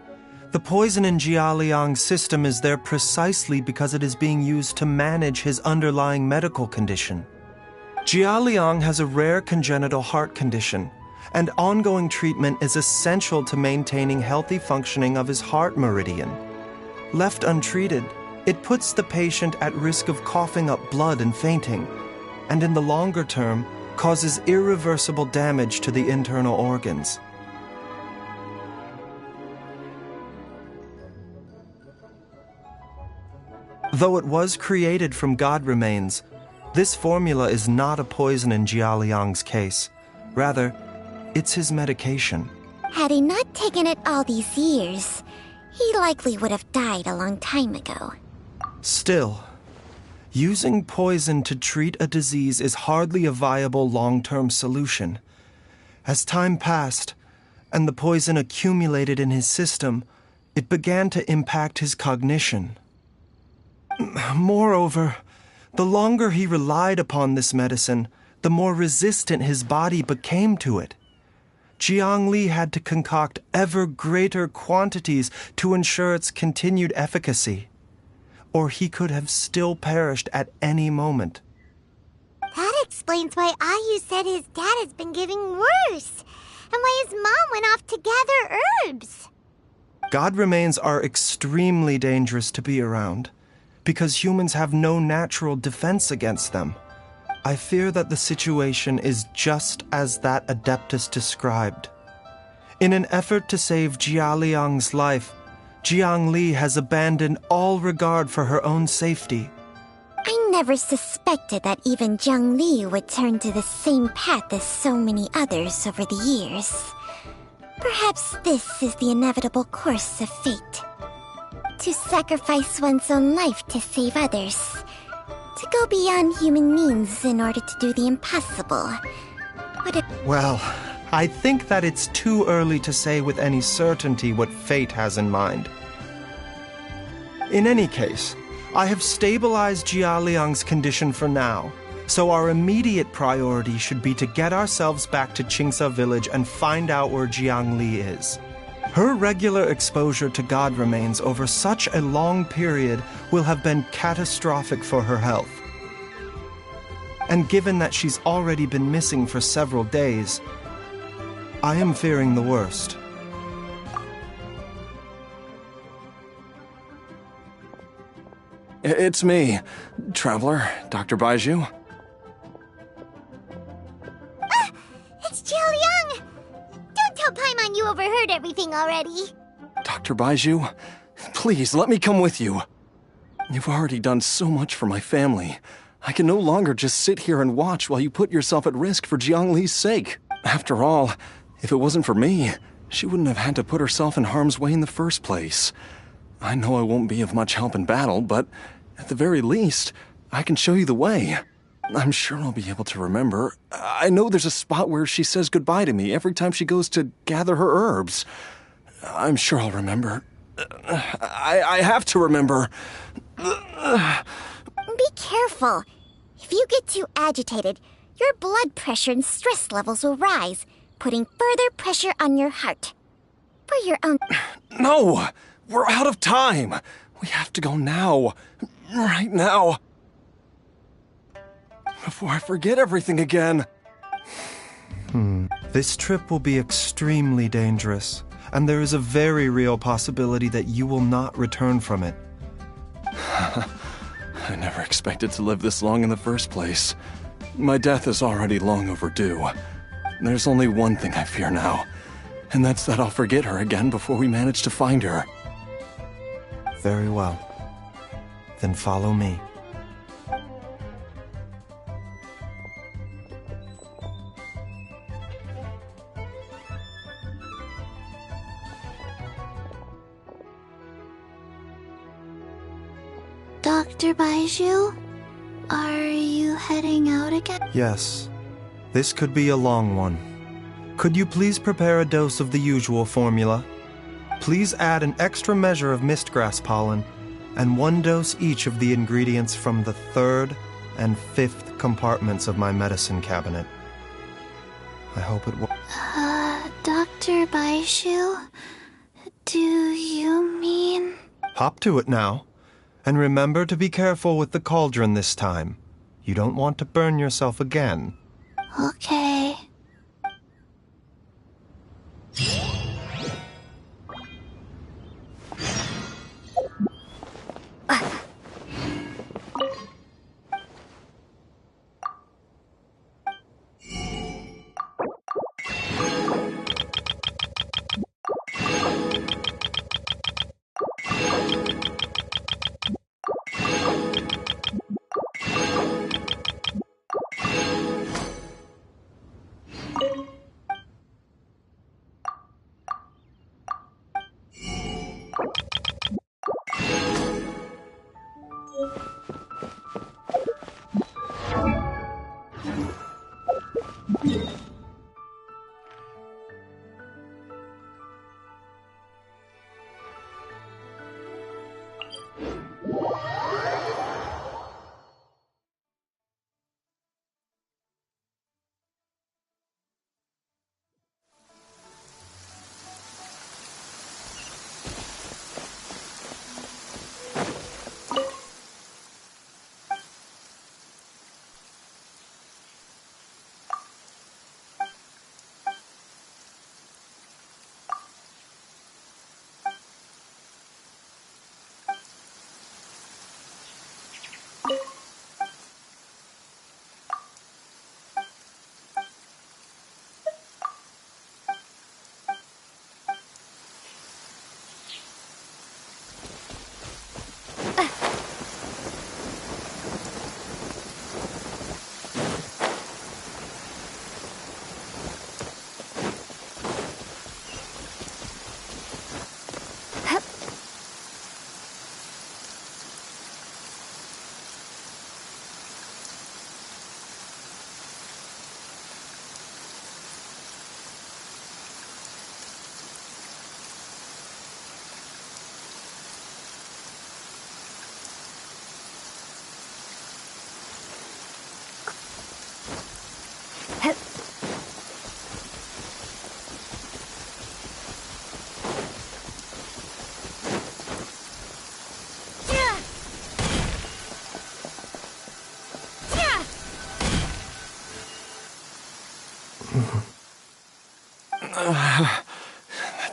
the poison in Jialiang's system is there precisely because it is being used to manage his underlying medical condition. Jialiang has a rare congenital heart condition, and ongoing treatment is essential to maintaining healthy functioning of his heart meridian. Left untreated, it puts the patient at risk of coughing up blood and fainting, and in the longer term, causes irreversible damage to the internal organs. Though it was created from God remains, this formula is not a poison in Jialiang's case. Rather, it's his medication. Had he not taken it all these years, he likely would have died a long time ago. Still, using poison to treat a disease is hardly a viable long-term solution. As time passed, and the poison accumulated in his system, it began to impact his cognition. Moreover, the longer he relied upon this medicine, the more resistant his body became to it. Jiang Li had to concoct ever greater quantities to ensure its continued efficacy, or he could have still perished at any moment. That explains why Ayu said his dad has been getting worse, and why his mom went off to gather herbs. God remains are extremely dangerous to be around, because humans have no natural defense against them. I fear that the situation is just as that Adeptus described. In an effort to save Jialiang's life, Jiang Li has abandoned all regard for her own safety. I never suspected that even Zhongli would turn to the same path as so many others over the years. Perhaps this is the inevitable course of fate. To sacrifice one's own life to save others. To go beyond human means in order to do the impossible. Well, I think that it's too early to say with any certainty what fate has in mind. In any case, I have stabilized Jia Liang's condition for now, so our immediate priority should be to get ourselves back to Qingsa village and find out where Jiang Li is. Her regular exposure to god remains over such a long period will have been catastrophic for her health. And given that she's already been missing for several days, I am fearing the worst. It's me, Traveler, Dr. Baizhu. It's Jiao Liang! Don't tell Paimon you overheard everything already. Dr. Baizhu, please let me come with you. You've already done so much for my family. I can no longer just sit here and watch while you put yourself at risk for Jiangli's sake. After all, if it wasn't for me, she wouldn't have had to put herself in harm's way in the first place. I know I won't be of much help in battle, but at the very least, I can show you the way. I'm sure I'll be able to remember. I know there's a spot where she says goodbye to me every time she goes to gather her herbs. I'm sure I'll remember. I have to remember. Be careful. If you get too agitated, your blood pressure and stress levels will rise, putting further pressure on your heart. For your own... No! We're out of time! We have to go now. Right now. Before I forget everything again. This trip will be extremely dangerous, and there is a very real possibility that you will not return from it. I never expected to live this long in the first place. My death is already long overdue. There's only one thing I fear now, and that's that I'll forget her again before we manage to find her. Very well. Then follow me. Dr. Baizhu? Are you heading out again? Yes. This could be a long one. Could you please prepare a dose of the usual formula? Please add an extra measure of mistgrass pollen, and 1 dose each of the ingredients from the 3rd and 5th compartments of my medicine cabinet. I hope it will... Dr. Baizhu? Do you mean... Hop to it now. And remember to be careful with the cauldron this time. You don't want to burn yourself again. Okay.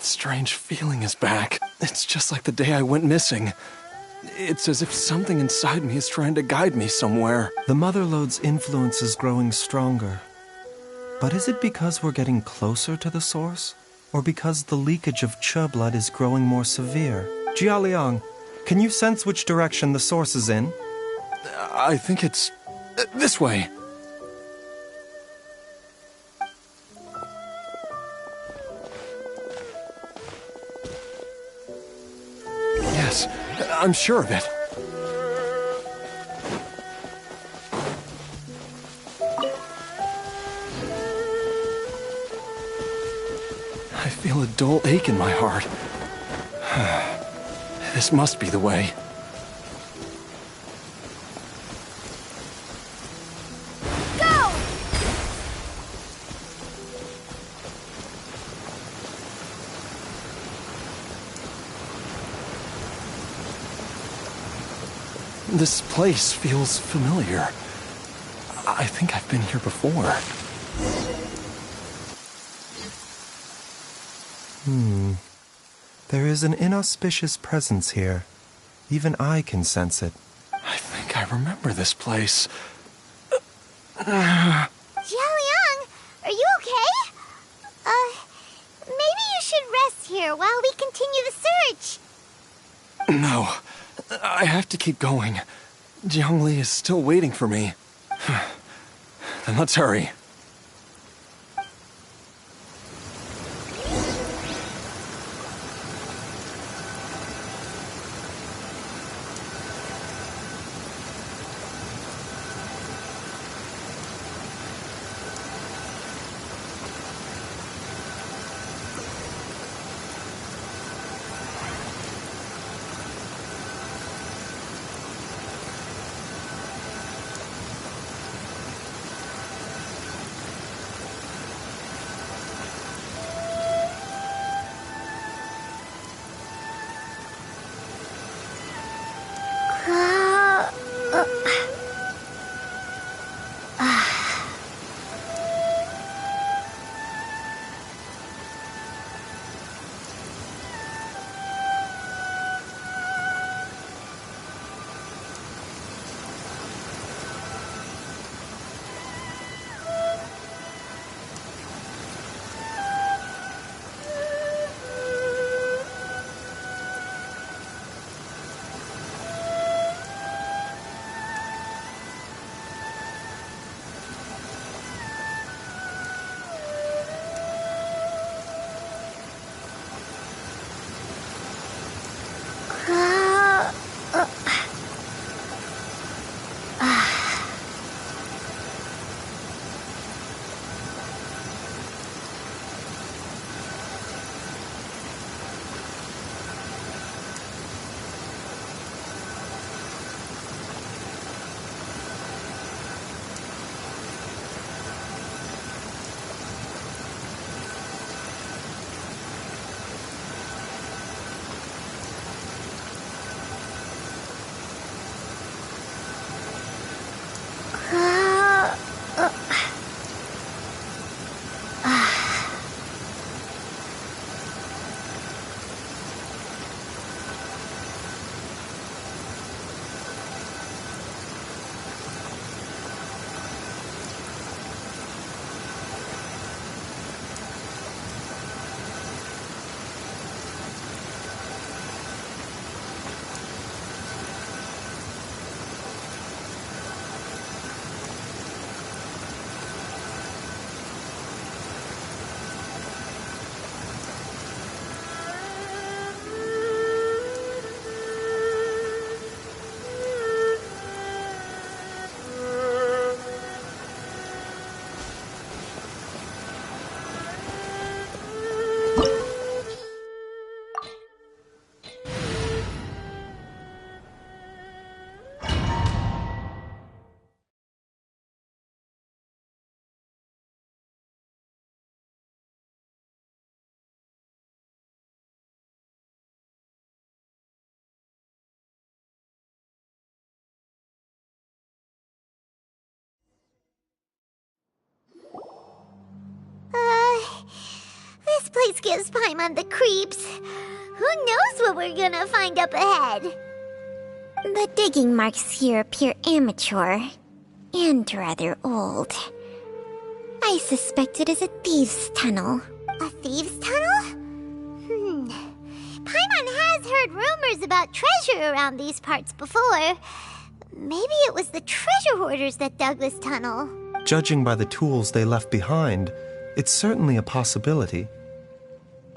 That strange feeling is back. It's just like the day I went missing. It's as if something inside me is trying to guide me somewhere. The Mother Lode's influence is growing stronger. But is it because we're getting closer to the source? Or because the leakage of Che blood is growing more severe? Jialiang, can you sense which direction the source is in? I think it's this way. Yes, I'm sure of it. I feel a dull ache in my heart. This must be the way. Go! This place feels familiar. I think I've been here before. There is an inauspicious presence here. Even I can sense it. I think I remember this place. Jialiang, are you okay? Maybe you should rest here while we continue the search. No, I have to keep going. Jiangli is still waiting for me. Then let's hurry. place gives Paimon the creeps. Who knows what we're gonna find up ahead? The digging marks here appear amateur and rather old. I suspect it is a thieves' tunnel. A thieves' tunnel? Paimon has heard rumors about treasure around these parts before. Maybe it was the treasure hoarders that dug this tunnel. Judging by the tools they left behind, it's certainly a possibility.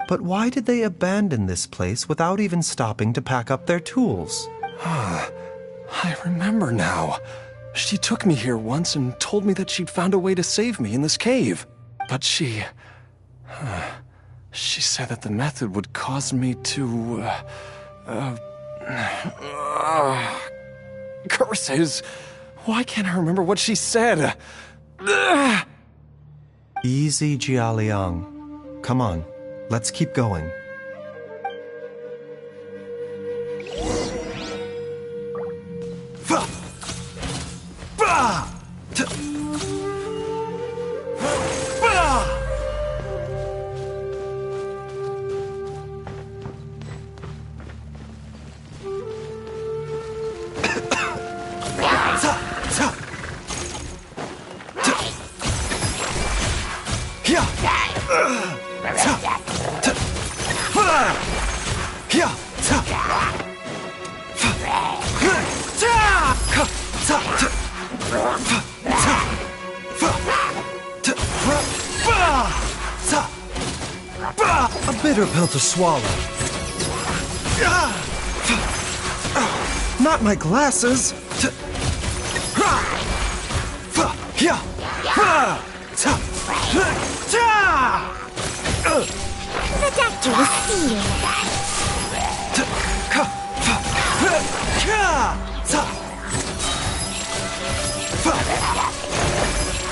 But why did they abandon this place without even stopping to pack up their tools? I remember now. She took me here once and told me that she'd found a way to save me in this cave. But she said that the method would cause me to, curses. Why can't I remember what she said? Easy, Jialiang. Come on, let's keep going. A bitter pill to swallow. Not my glasses. The doctor will see you.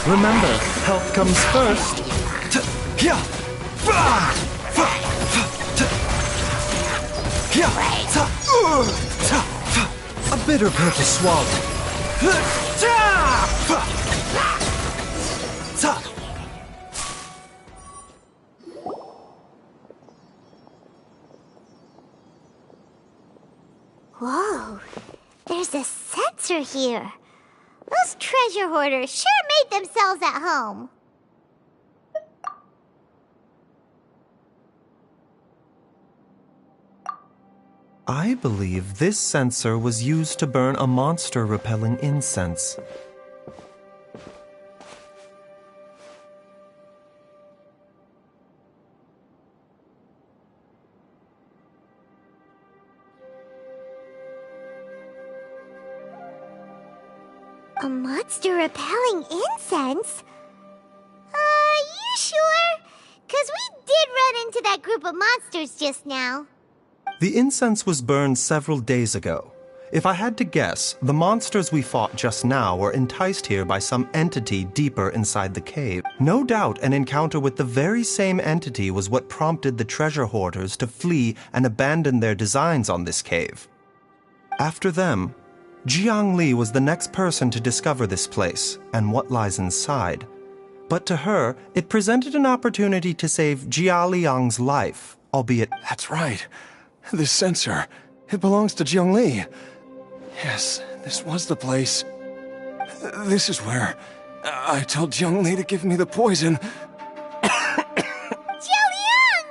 Remember, health comes first. A bitter pill to swallow. Whoa, there's a sensor here. Those treasure hoarders sure made themselves at home. I believe this sensor was used to burn a monster-repelling incense. A monster-repelling incense? You sure? 'Cause we did run into that group of monsters just now. The incense was burned several days ago. If I had to guess, the monsters we fought just now were enticed here by some entity deeper inside the cave. No doubt an encounter with the very same entity was what prompted the treasure hoarders to flee and abandon their designs on this cave. After them, Jiang Li was the next person to discover this place and what lies inside. But to her, it presented an opportunity to save Jia Liang's life, albeit... That's right. This sensor, it belongs to Jiang Li. Yes, this was the place. This is where I told Jiang Li to give me the poison. Jia Liang!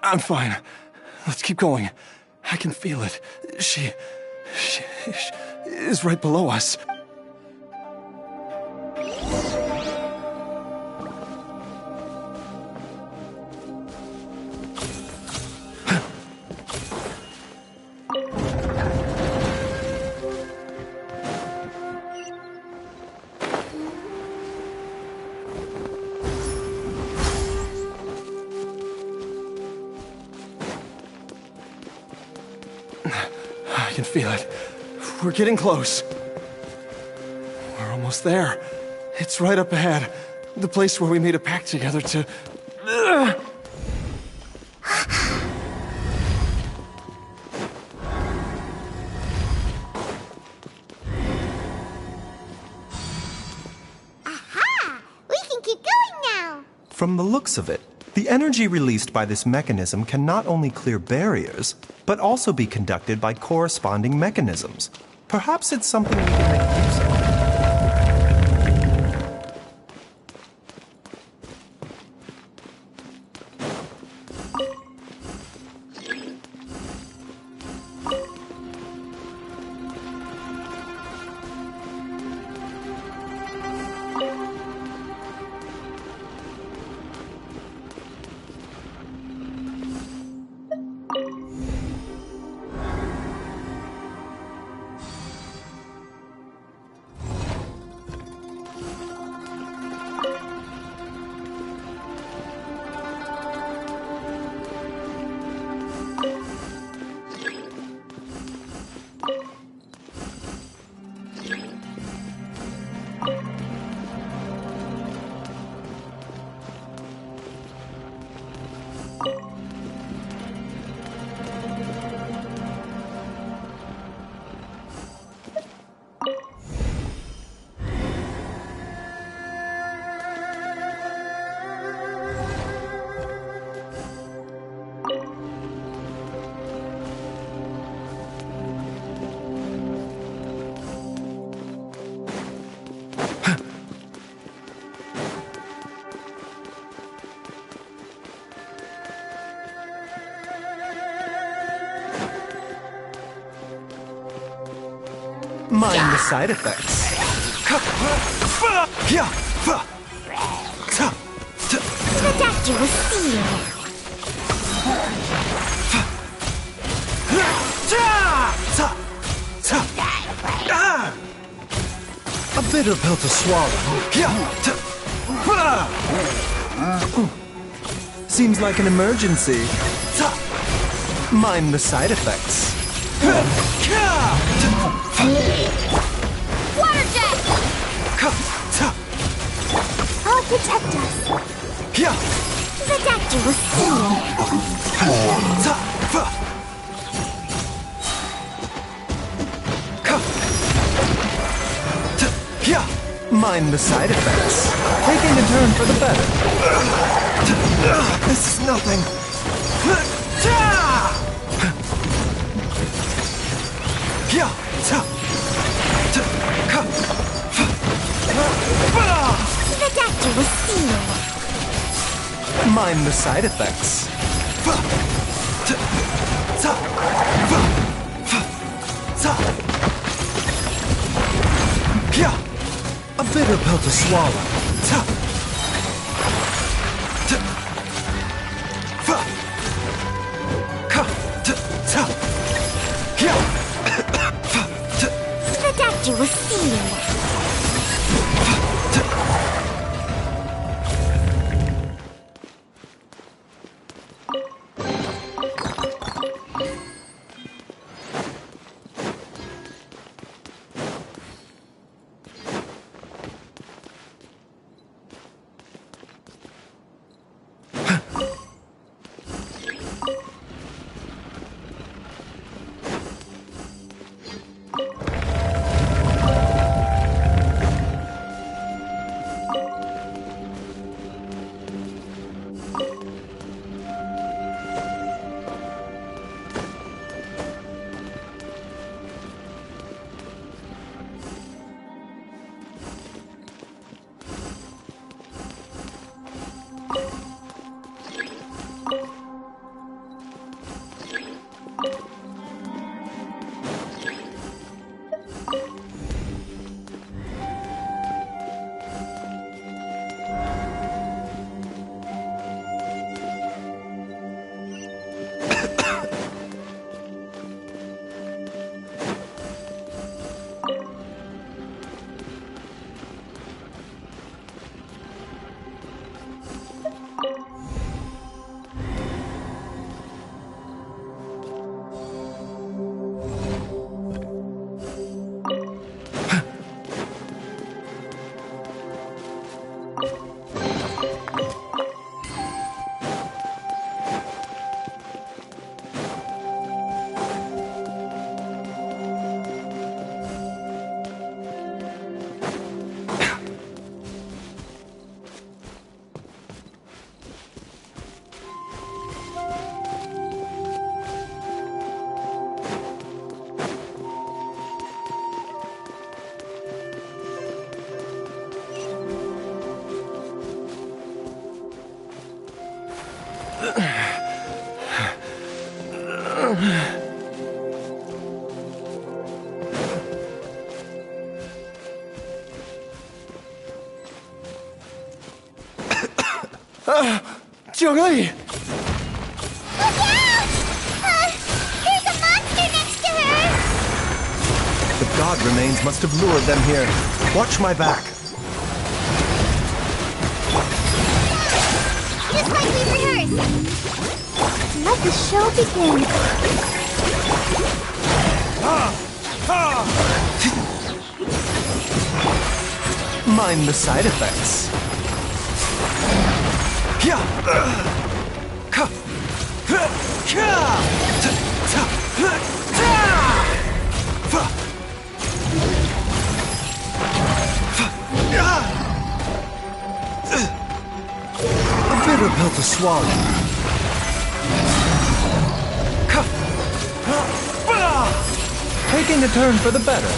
I'm fine. Let's keep going. I can feel it. She is right below us. I can feel it. We're getting close. We're almost there. It's right up ahead. The place where we made a pact together to... Aha! We can keep going now. From the looks of it, The energy released by this mechanism can not only clear barriers, but also be conducted by corresponding mechanisms. Perhaps it's something we can make use of. Mind the side effects. The doctor will see you. A bitter pill to swallow. Seems like an emergency. Mind the side effects. Water jet! I'll protect us. The doctor will see you. Mind the side effects. Taking a turn for the better. This is nothing. The doctor will see you. Mind the side effects. A bitter pill to swallow. The doctor will see you. Jiangli! Look out! There's a monster next to her! The god remains must have lured them here. Watch my back. Just like we rehearsed. Let the show begin. Mind the side effects. A bitter pill to swallow. Taking a turn for the better.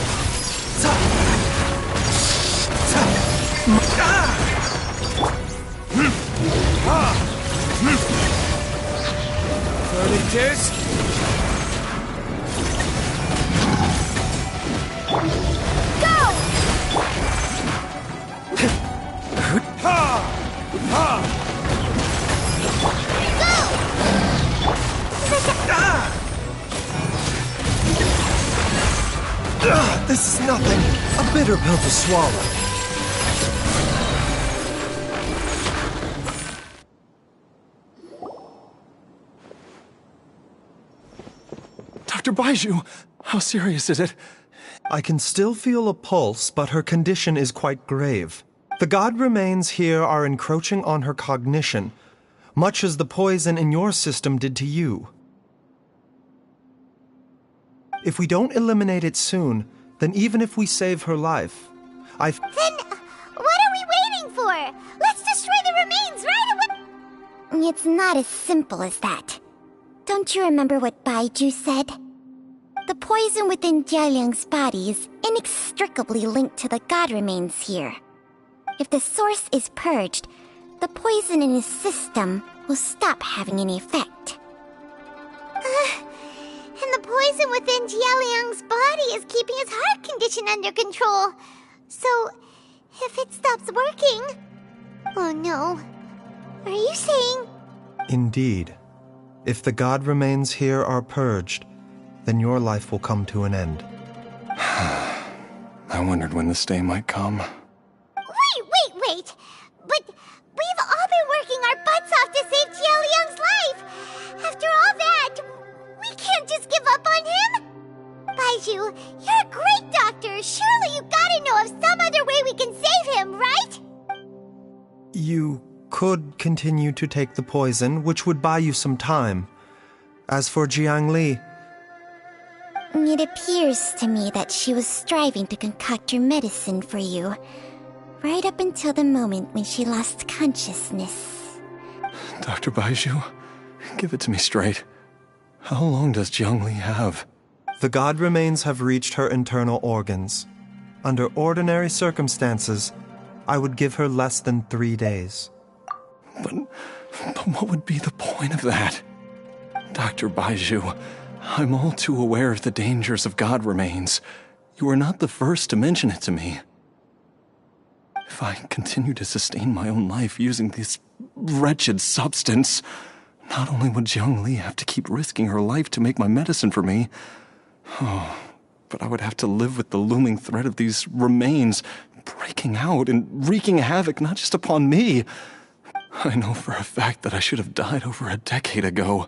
Early tears? This is nothing. A bitter pill to swallow. Dr. Baizhu, how serious is it? I can still feel a pulse, but her condition is quite grave. The god remains here are encroaching on her cognition, much as the poison in your system did to you. If we don't eliminate it soon, then even if we save her life, Then, what are we waiting for? Let's destroy the remains right away! It's not as simple as that. Don't you remember what Baizhu said? The poison within Jialiang's body is inextricably linked to the god remains here. If the source is purged, the poison in his system will stop having any effect. And the poison within Jialiang's body is keeping his heart condition under control. So, if it stops working... Oh no. Are you saying... indeed, if the god remains here are purged, then your life will come to an end. I wondered when this day might come. Wait! But we've all been working our butts off to save Jialiang's life! After all that, we can't just give up on him! Baizhu, you're a great doctor! Surely you gotta know of some other way we can save him, right? You could continue to take the poison, which would buy you some time. As for Jiangli, It appears to me that she was striving to concoct her medicine for you, right up until the moment when she lost consciousness. Dr. Baizhu, give it to me straight. How long does Jiangli have? the god remains have reached her internal organs. Under ordinary circumstances, I would give her less than 3 days. But what would be the point of that? Dr. Baizhu, I'm all too aware of the dangers of god remains. You are not the first to mention it to me. If I continue to sustain my own life using this wretched substance, not only would Jiangli have to keep risking her life to make my medicine for me, but I would have to live with the looming threat of these remains breaking out and wreaking havoc not just upon me. I know for a fact that I should have died over a decade ago.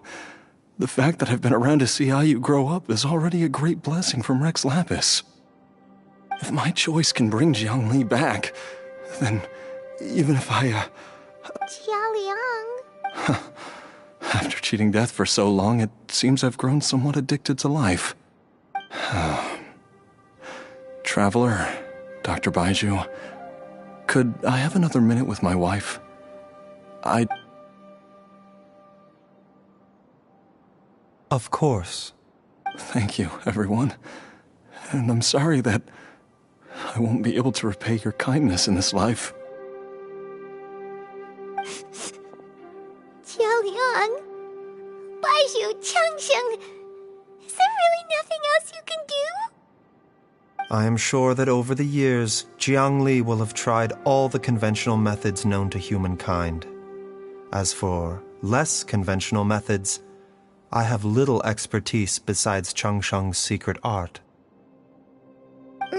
The fact that I've been around to see IU grow up is already a great blessing from Rex Lapis. If my choice can bring Jiangli back, then even if I, Jialiang. After cheating death for so long, it seems I've grown somewhat addicted to life. Traveler, Dr. Baizhu, could I have another minute with my wife? Of course. Thank you, everyone. And I'm sorry that I won't be able to repay your kindness in this life. Jialiang. Baizhu, Changsheng. really nothing else you can do? I am sure that over the years, Jiang Li will have tried all the conventional methods known to humankind. As for less conventional methods, I have little expertise besides Changsheng's secret art.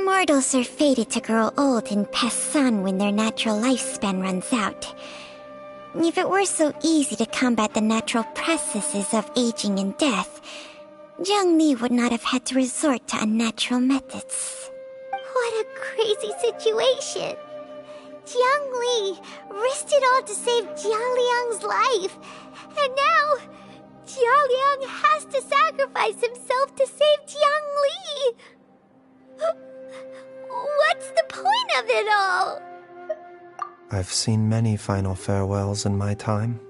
Mortals are fated to grow old and pass on when their natural lifespan runs out. If it were so easy to combat the natural processes of aging and death, Jiang Li would not have had to resort to unnatural methods. What a crazy situation! Jiang Li risked it all to save Jialiang's life, and now Jialiang has to sacrifice himself to save Jiang Li! What's the point of it all? I've seen many final farewells in my time,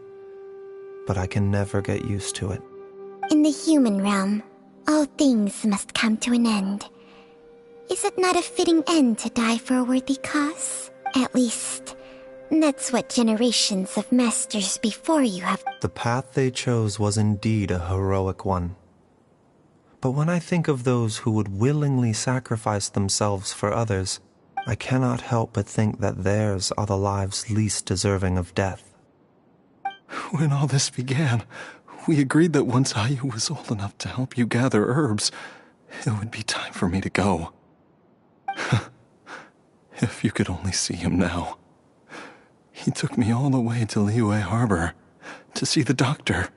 but I can never get used to it. In the human realm, all things must come to an end. Is it not a fitting end to die for a worthy cause? At least, that's what generations of masters before you have. The path they chose was indeed a heroic one. But when I think of those who would willingly sacrifice themselves for others, I cannot help but think that theirs are the lives least deserving of death. When all this began, we agreed that once Ayu was old enough to help you gather herbs, it would be time for me to go. If you could only see him now. He took me all the way to Liyue Harbor to see the doctor.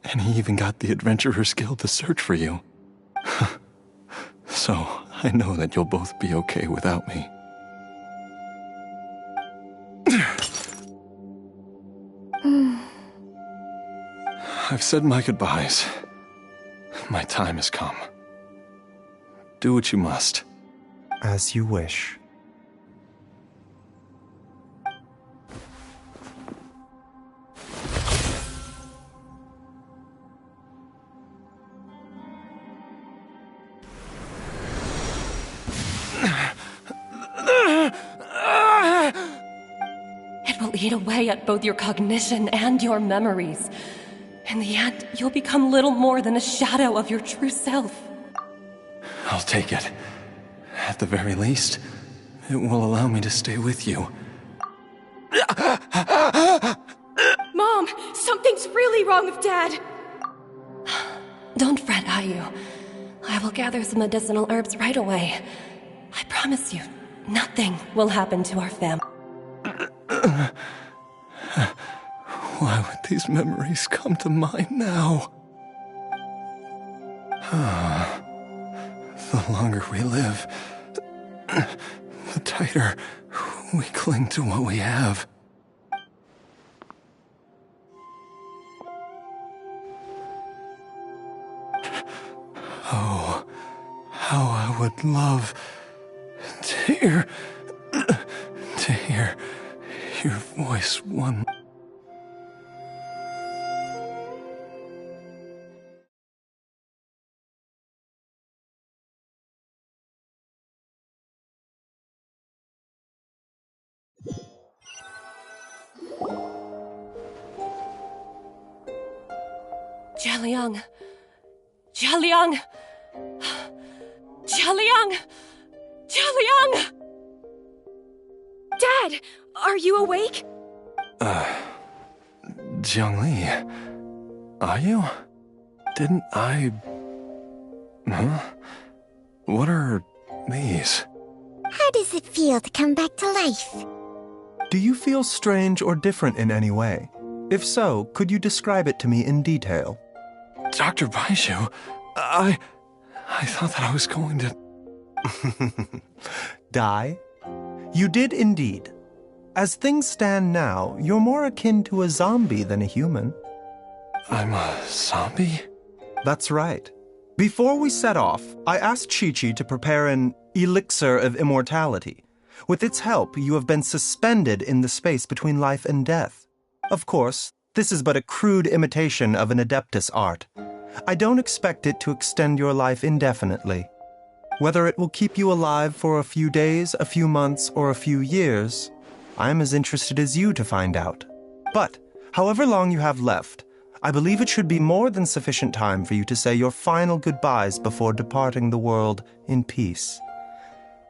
And he even got the Adventurers Guild to search for you. So, I know that you'll both be okay without me. I've said my goodbyes. My time has come. Do what you must. As you wish. It will eat away at both your cognition and your memories. In the end, you'll become little more than a shadow of your true self. I'll take it. At the very least, it will allow me to stay with you. Mom, something's really wrong with Dad. Don't fret, Ayu. I will gather some medicinal herbs right away. I promise you, nothing will happen to our family. Why would these memories come to mind now? The longer we live, the tighter we cling to what we have. Oh, how I would love to hear your voice one. Jialiang! Jialiang! Jialiang! Jialiang! Dad, are you awake? Jiang Li, are you? Didn't I... Huh? What are these? How does it feel to come back to life? Do you feel strange or different in any way? If so, could you describe it to me in detail? Dr. Baizhu, I thought that I was going to... Die? You did indeed. As things stand now, you're more akin to a zombie than a human. I'm a zombie? That's right. Before we set off, I asked Chi-Chi to prepare an elixir of immortality. With its help, you have been suspended in the space between life and death. Of course, this is but a crude imitation of an Adeptus art. I don't expect it to extend your life indefinitely. Whether it will keep you alive for a few days, a few months, or a few years, I'm as interested as you to find out. But, however long you have left, I believe it should be more than sufficient time for you to say your final goodbyes before departing the world in peace.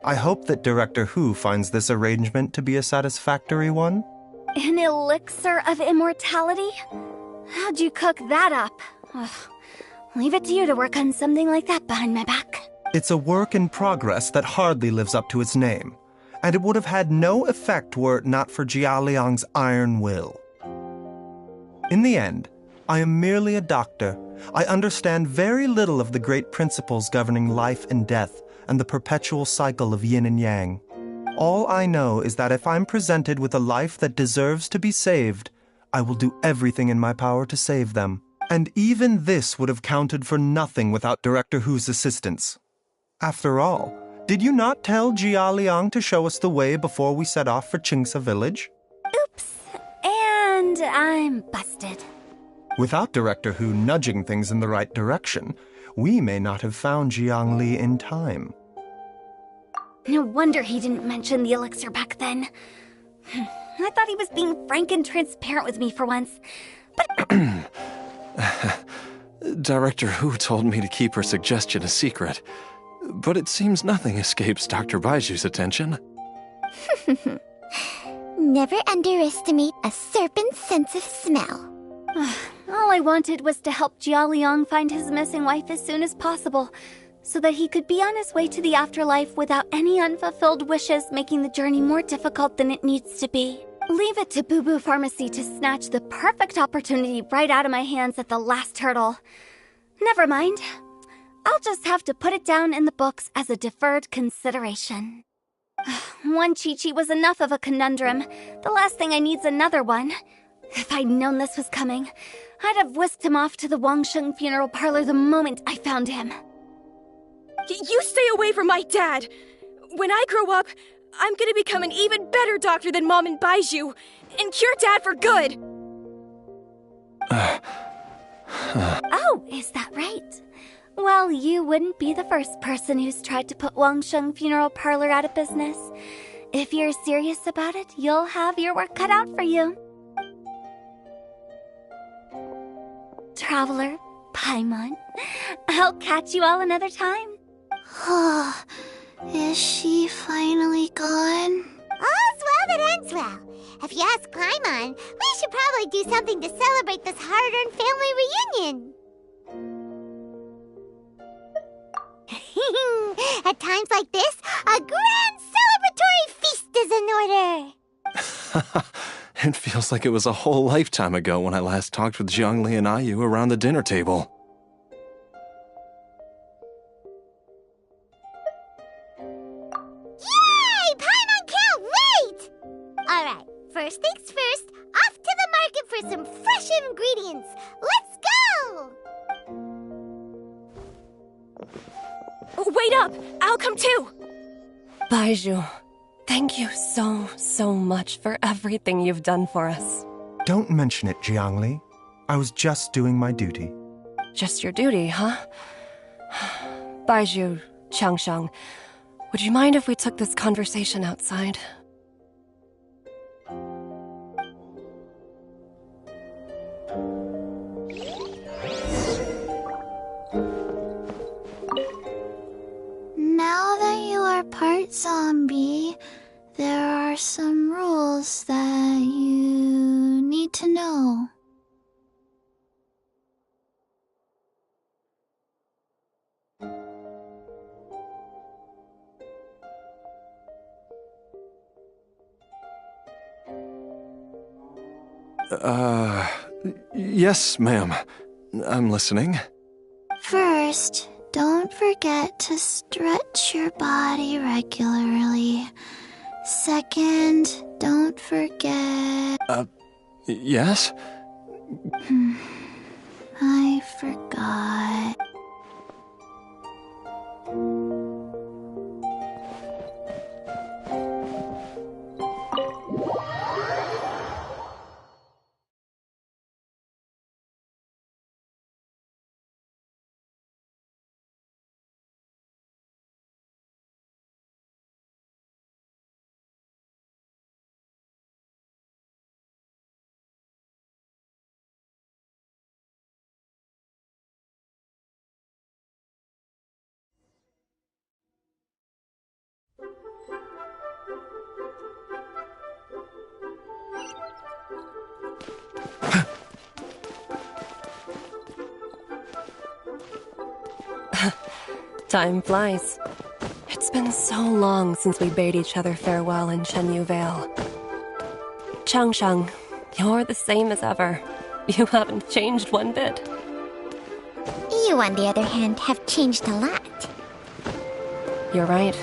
I hope that Director Hu finds this arrangement to be a satisfactory one. An elixir of immortality? How'd you cook that up? Ugh. Leave it to you to work on something like that behind my back. It's a work in progress that hardly lives up to its name, and it would have had no effect were it not for Jia Liang's iron will. In the end, I am merely a doctor. I understand very little of the great principles governing life and death and the perpetual cycle of yin and yang. All I know is that if I'm presented with a life that deserves to be saved, I will do everything in my power to save them. And even this would have counted for nothing without Director Hu's assistance. After all, did you not tell Jia Liang to show us the way before we set off for Qingsa village? Oops. And I'm busted. Without Director Hu nudging things in the right direction, we may not have found Jiangli in time. No wonder he didn't mention the elixir back then. I thought he was being frank and transparent with me for once. But Director Hu told me to keep her suggestion a secret, but it seems nothing escapes Dr. Baizhu's attention. Never underestimate a serpent's sense of smell. all I wanted was to help Jia Liang find his missing wife as soon as possible, so that he could be on his way to the afterlife without any unfulfilled wishes making the journey more difficult than it needs to be. Leave it to Boo Boo Pharmacy to snatch the perfect opportunity right out of my hands at the last hurdle. Never mind. I'll just have to put it down in the books as a deferred consideration. One Chi-Chi was enough of a conundrum. The last thing I need's another one. If I'd known this was coming, I'd have whisked him off to the Wangsheng funeral parlor the moment I found him. You stay away from my dad! When I grow up, I'm gonna become an even better doctor than Mom and Baizhu, and cure Dad for good! Oh, is that right? Well, you wouldn't be the first person who's tried to put Wangsheng Funeral Parlor out of business. If you're serious about it, you'll have your work cut out for you. Traveler, Paimon, I'll catch you all another time. Is she finally gone? All's well that ends well. If you ask Paimon, we should probably do something to celebrate this hard-earned family reunion. At times like this, a grand celebratory feast is in order. It feels like it was a whole lifetime ago when I last talked with Zhongli and Ayu around the dinner table. Yay! Paimon can't wait! Alright, first things first, off to the market for some fresh ingredients. Let's go! Wait up! I'll come too! Baizhu, thank you so much for everything you've done for us. Don't mention it, Jiangli. I was just doing my duty. Just your duty, huh? Baizhu, Changsheng, would you mind if we took this conversation outside? Now that you are part zombie, there are some rules that you need to know. Yes, ma'am. I'm listening. First, don't forget to stretch your body regularly. Second, don't forget... Yes? I forgot. Time flies. It's been so long since we bade each other farewell in Chenyu Vale. Changsheng, you're the same as ever. You haven't changed one bit. You, on the other hand, have changed a lot. You're right.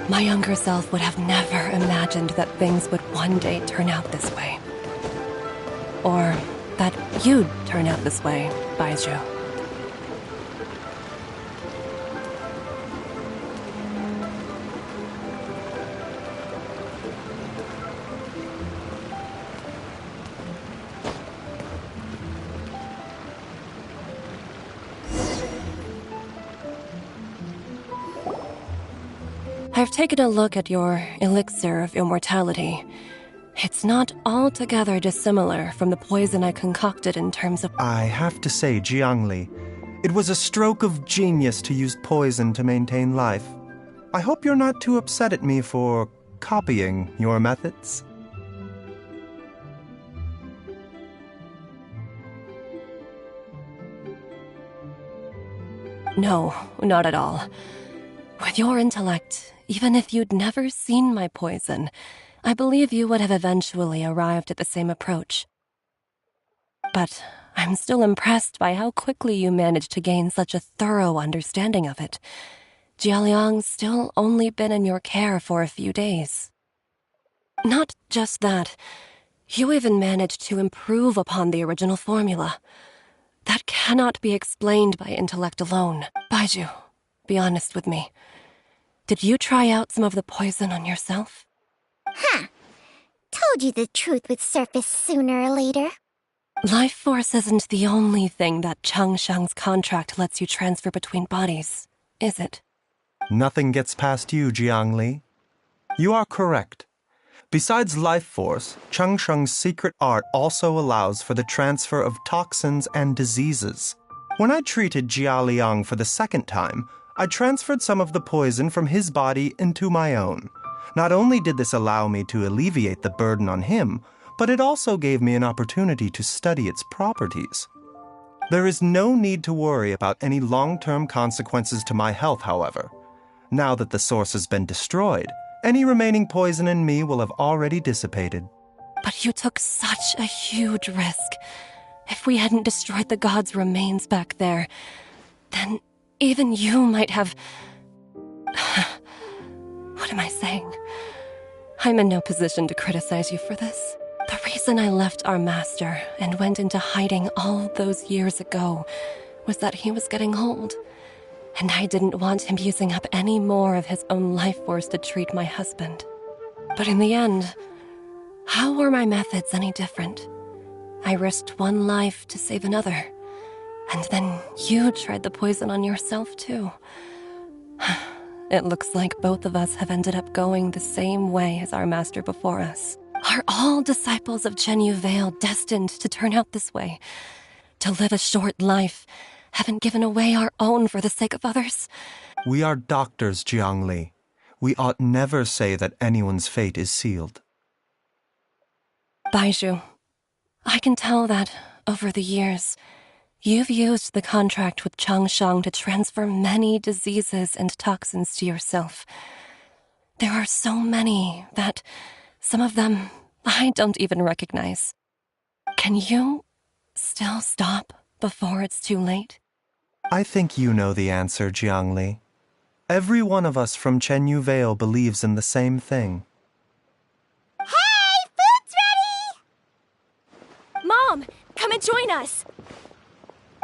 My younger self would have never imagined that things would one day turn out this way. Or that you'd turn out this way, Baizhu. I've taken a look at your elixir of immortality. It's not altogether dissimilar from the poison I concocted in terms of... I have to say, Jiangli, it was a stroke of genius to use poison to maintain life. I hope you're not too upset at me for copying your methods. No, not at all. With your intellect, even if you'd never seen my poison, I believe you would have eventually arrived at the same approach. But I'm still impressed by how quickly you managed to gain such a thorough understanding of it. Jialiang's still only been in your care for a few days. Not just that, you even managed to improve upon the original formula. That cannot be explained by intellect alone. Baizhu, be honest with me. Did you try out some of the poison on yourself? Huh. Told you the truth would surface sooner or later. Life force isn't the only thing that Changsheng's contract lets you transfer between bodies, is it? Nothing gets past you, Jiangli. You are correct. Besides life force, Changsheng's secret art also allows for the transfer of toxins and diseases. When I treated Jia Liang for the second time, I transferred some of the poison from his body into my own. Not only did this allow me to alleviate the burden on him, but it also gave me an opportunity to study its properties. There is no need to worry about any long-term consequences to my health, however. Now that the source has been destroyed, any remaining poison in me will have already dissipated. But you took such a huge risk. If we hadn't destroyed the god's remains back there, then even you might have... What am I saying? I'm in no position to criticize you for this. The reason I left our master and went into hiding all those years ago was that he was getting old, and I didn't want him using up any more of his own life force to treat my husband. But in the end, how were my methods any different? I risked one life to save another, and then you tried the poison on yourself too. It looks like both of us have ended up going the same way as our master before us. Are all disciples of Chenyu Vale destined to turn out this way? To live a short life, having given away our own for the sake of others? We are doctors, Jiangli. We ought never say that anyone's fate is sealed. Baizhu, I can tell that, over the years, you've used the contract with Changsheng to transfer many diseases and toxins to yourself. There are so many that some of them I don't even recognize. Can you still stop before it's too late? I think you know the answer, Jiangli. Every one of us from Chenyu Vale believes in the same thing. Hey, food's ready! Mom, come and join us!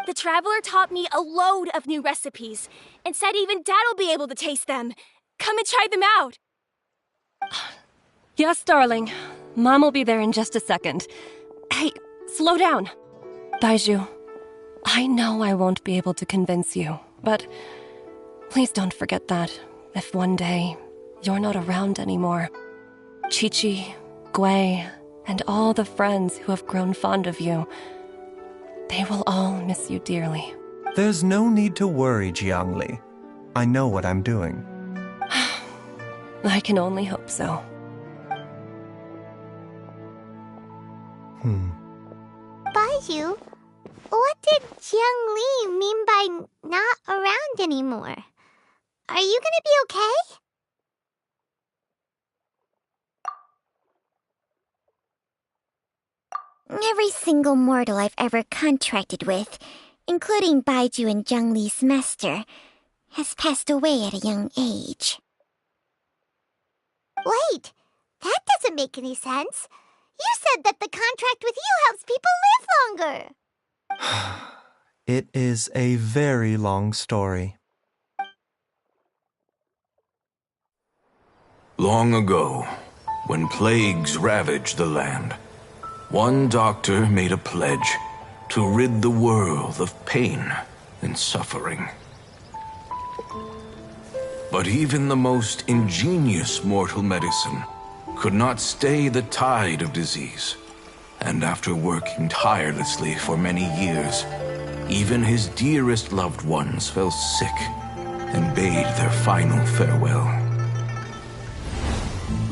The Traveler taught me a load of new recipes and said even Dad'll be able to taste them. Come and try them out. Yes, darling. Mom will be there in just a second. Hey, slow down. Baizhu, I know I won't be able to convince you, but please don't forget that if one day you're not around anymore, Chi-Chi, Gui, and all the friends who have grown fond of you, they will all miss you dearly. There's no need to worry, Jiangli. I know what I'm doing. I can only hope so. Baizhu, What did Jiang Li mean by not around anymore? Are you gonna be okay? Every single mortal I've ever contracted with, including Baizhu and Jiang Li's master, has passed away at a young age. Wait, that doesn't make any sense. You said that the contract with you helps people live longer. It is a very long story. Long ago, when plagues ravaged the land, one doctor made a pledge to rid the world of pain and suffering. But even the most ingenious mortal medicine could not stay the tide of disease. And after working tirelessly for many years, even his dearest loved ones fell sick and bade their final farewell.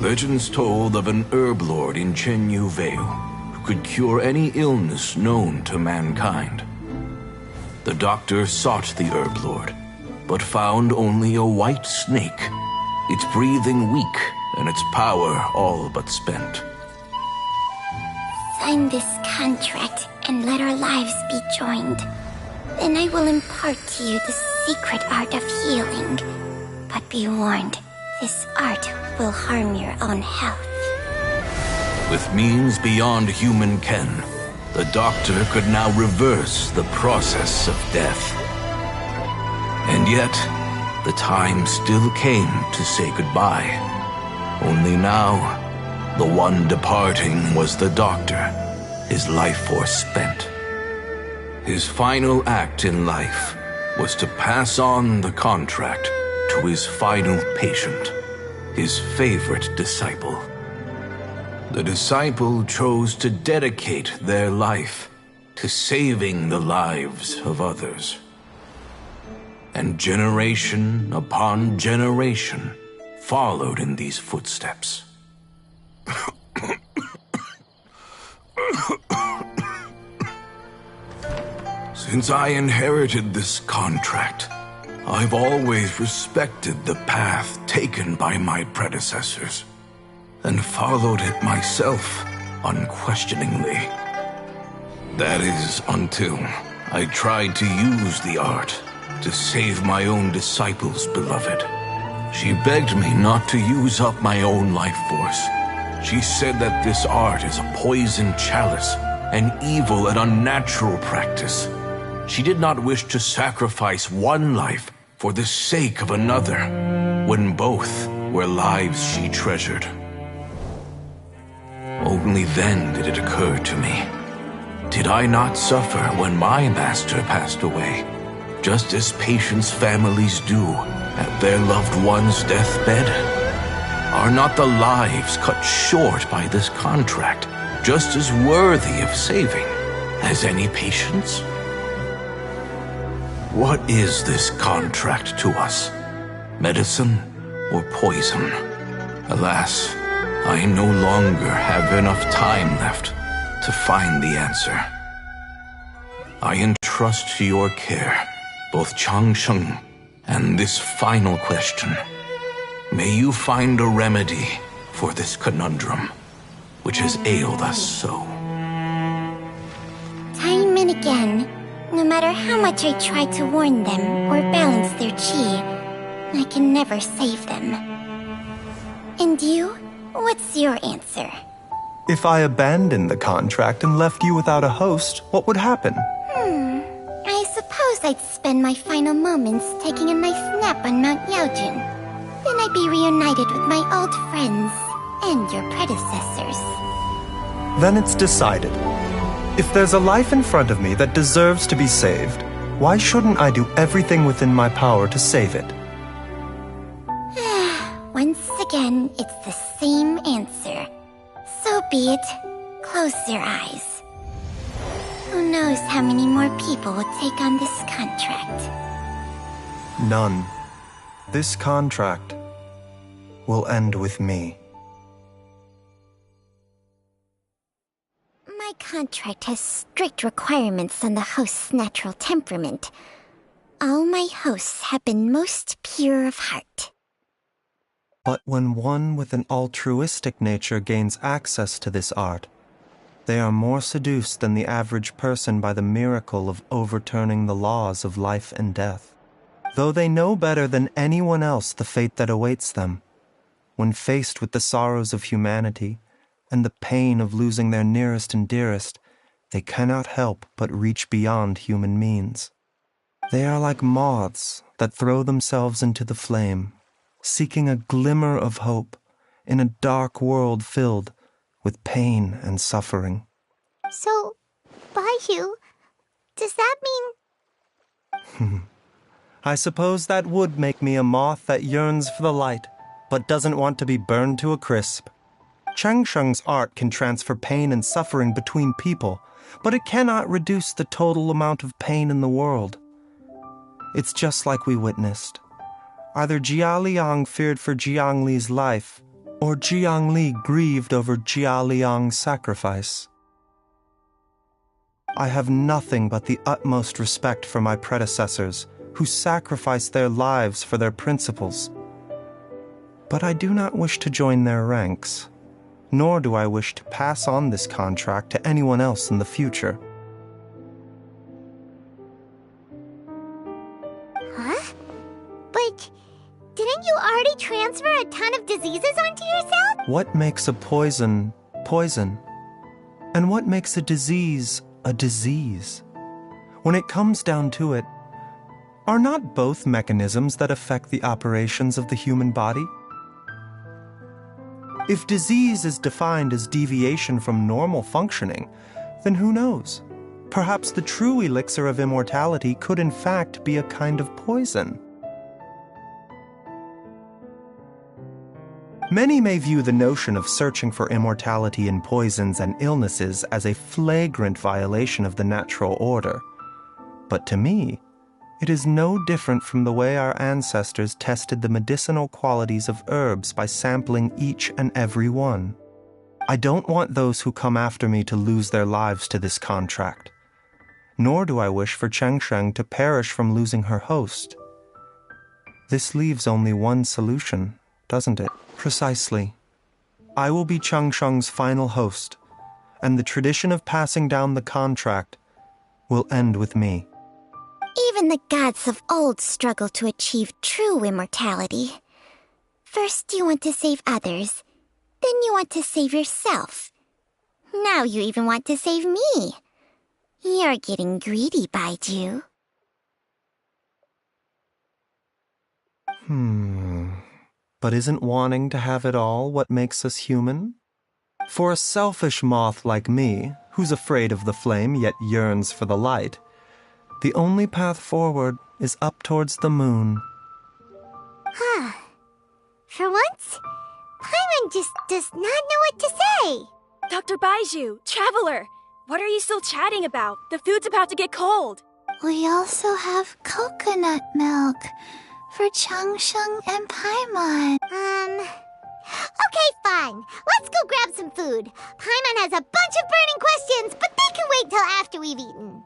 Legends told of an herb lord in Chenyu Vale who could cure any illness known to mankind. The doctor sought the herb lord, but found only a white snake, its breathing weak and its power all but spent. Sign this contract and let our lives be joined. Then I will impart to you the secret art of healing. But be warned, this art will harm your own health. With means beyond human ken, the doctor could now reverse the process of death. And yet, the time still came to say goodbye. Only now, the one departing was the doctor, his life force spent. His final act in life was to pass on the contract to his final patient, his favorite disciple. The disciple chose to dedicate their life to saving the lives of others. And generation upon generation followed in these footsteps. Since I inherited this contract, I've always respected the path taken by my predecessors and followed it myself unquestioningly. That is until I tried to use the art to save my own disciple's beloved. She begged me not to use up my own life force. She said that this art is a poison chalice, an evil and unnatural practice. She did not wish to sacrifice one life for the sake of another, when both were lives she treasured. Only then did it occur to me, did I not suffer when my master passed away, just as patients' families do at their loved one's deathbed? Are not the lives cut short by this contract just as worthy of saving as any patients? What is this contract to us? Medicine or poison? Alas, I no longer have enough time left to find the answer. I entrust to your care both Changsheng and this final question. May you find a remedy for this conundrum, which has ailed us so. Time and again, no matter how much I try to warn them or balance their chi, I can never save them. And you? What's your answer? If I abandoned the contract and left you without a host, what would happen? I suppose I'd spend my final moments taking a nice nap on Mount Yaojun. Then I'd be reunited with my old friends and your predecessors. Then it's decided. If there's a life in front of me that deserves to be saved, why shouldn't I do everything within my power to save it? Once again, it's the same answer. So be it. Close your eyes. Who knows how many more people will take on this contract? None. This contract will end with me. My contract has strict requirements on the host's natural temperament. All my hosts have been most pure of heart. But when one with an altruistic nature gains access to this art, they are more seduced than the average person by the miracle of overturning the laws of life and death. Though they know better than anyone else the fate that awaits them, when faced with the sorrows of humanity and the pain of losing their nearest and dearest, they cannot help but reach beyond human means. They are like moths that throw themselves into the flame, seeking a glimmer of hope in a dark world filled with pain and suffering. So, Baizhu, does that mean... I suppose that would make me a moth that yearns for the light, but doesn't want to be burned to a crisp. Changsheng's art can transfer pain and suffering between people, but it cannot reduce the total amount of pain in the world. It's just like we witnessed. Either Jia Liang feared for Jiang Li's life, or Jiang Li grieved over Jia Liang's sacrifice. I have nothing but the utmost respect for my predecessors, who sacrificed their lives for their principles. But I do not wish to join their ranks, nor do I wish to pass on this contract to anyone else in the future. Huh? But didn't you already transfer a ton of diseases onto yourself? What makes a poison, poison? And what makes a disease, a disease? When it comes down to it, are not both mechanisms that affect the operations of the human body? If disease is defined as deviation from normal functioning, then who knows? Perhaps the true elixir of immortality could in fact be a kind of poison. Many may view the notion of searching for immortality in poisons and illnesses as a flagrant violation of the natural order. But to me, it is no different from the way our ancestors tested the medicinal qualities of herbs by sampling each and every one. I don't want those who come after me to lose their lives to this contract. Nor do I wish for Chengsheng to perish from losing her host. This leaves only one solution, doesn't it? Precisely. I will be Chengsheng's final host, and the tradition of passing down the contract will end with me. Even the gods of old struggle to achieve true immortality. First you want to save others, then you want to save yourself. Now you even want to save me. You're getting greedy, Baizhu. But isn't wanting to have it all what makes us human? For a selfish moth like me, who's afraid of the flame yet yearns for the light, the only path forward is up towards the moon. For once, Paimon just does not know what to say. Dr. Baizhu, Traveler, what are you still chatting about? The food's about to get cold. We also have coconut milk for Changsheng and Paimon. Okay, fine. Let's go grab some food. Paimon has a bunch of burning questions, but they can wait till after we've eaten.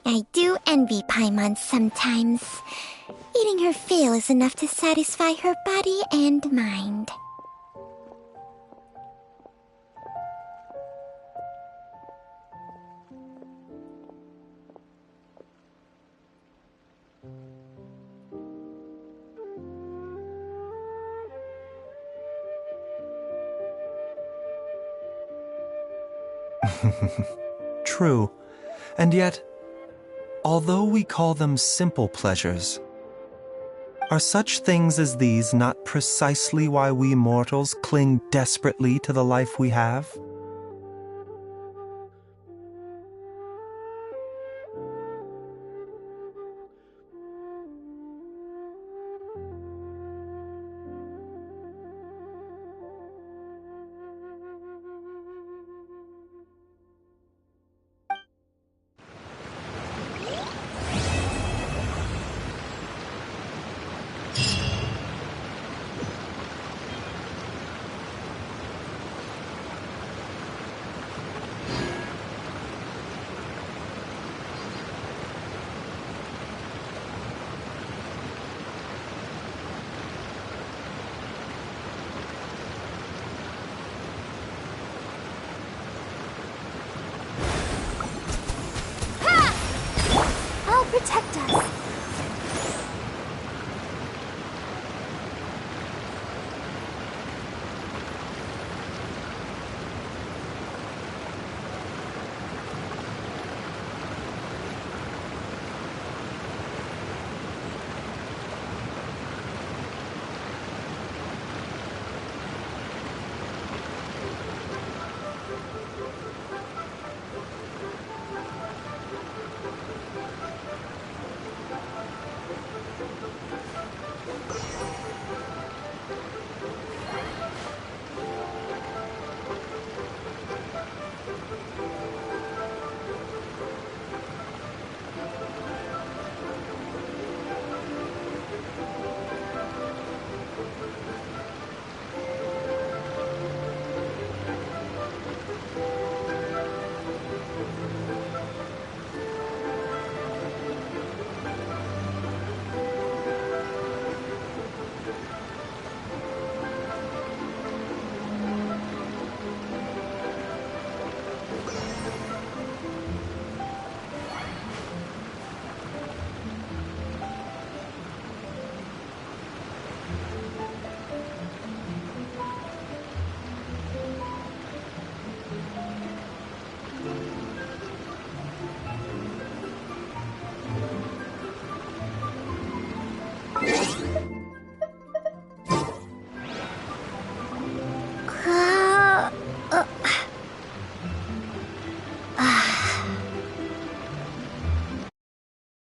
I do envy Paimon sometimes. Eating her fill is enough to satisfy her body and mind. True. And yet, although we call them simple pleasures, are such things as these not precisely why we mortals cling desperately to the life we have?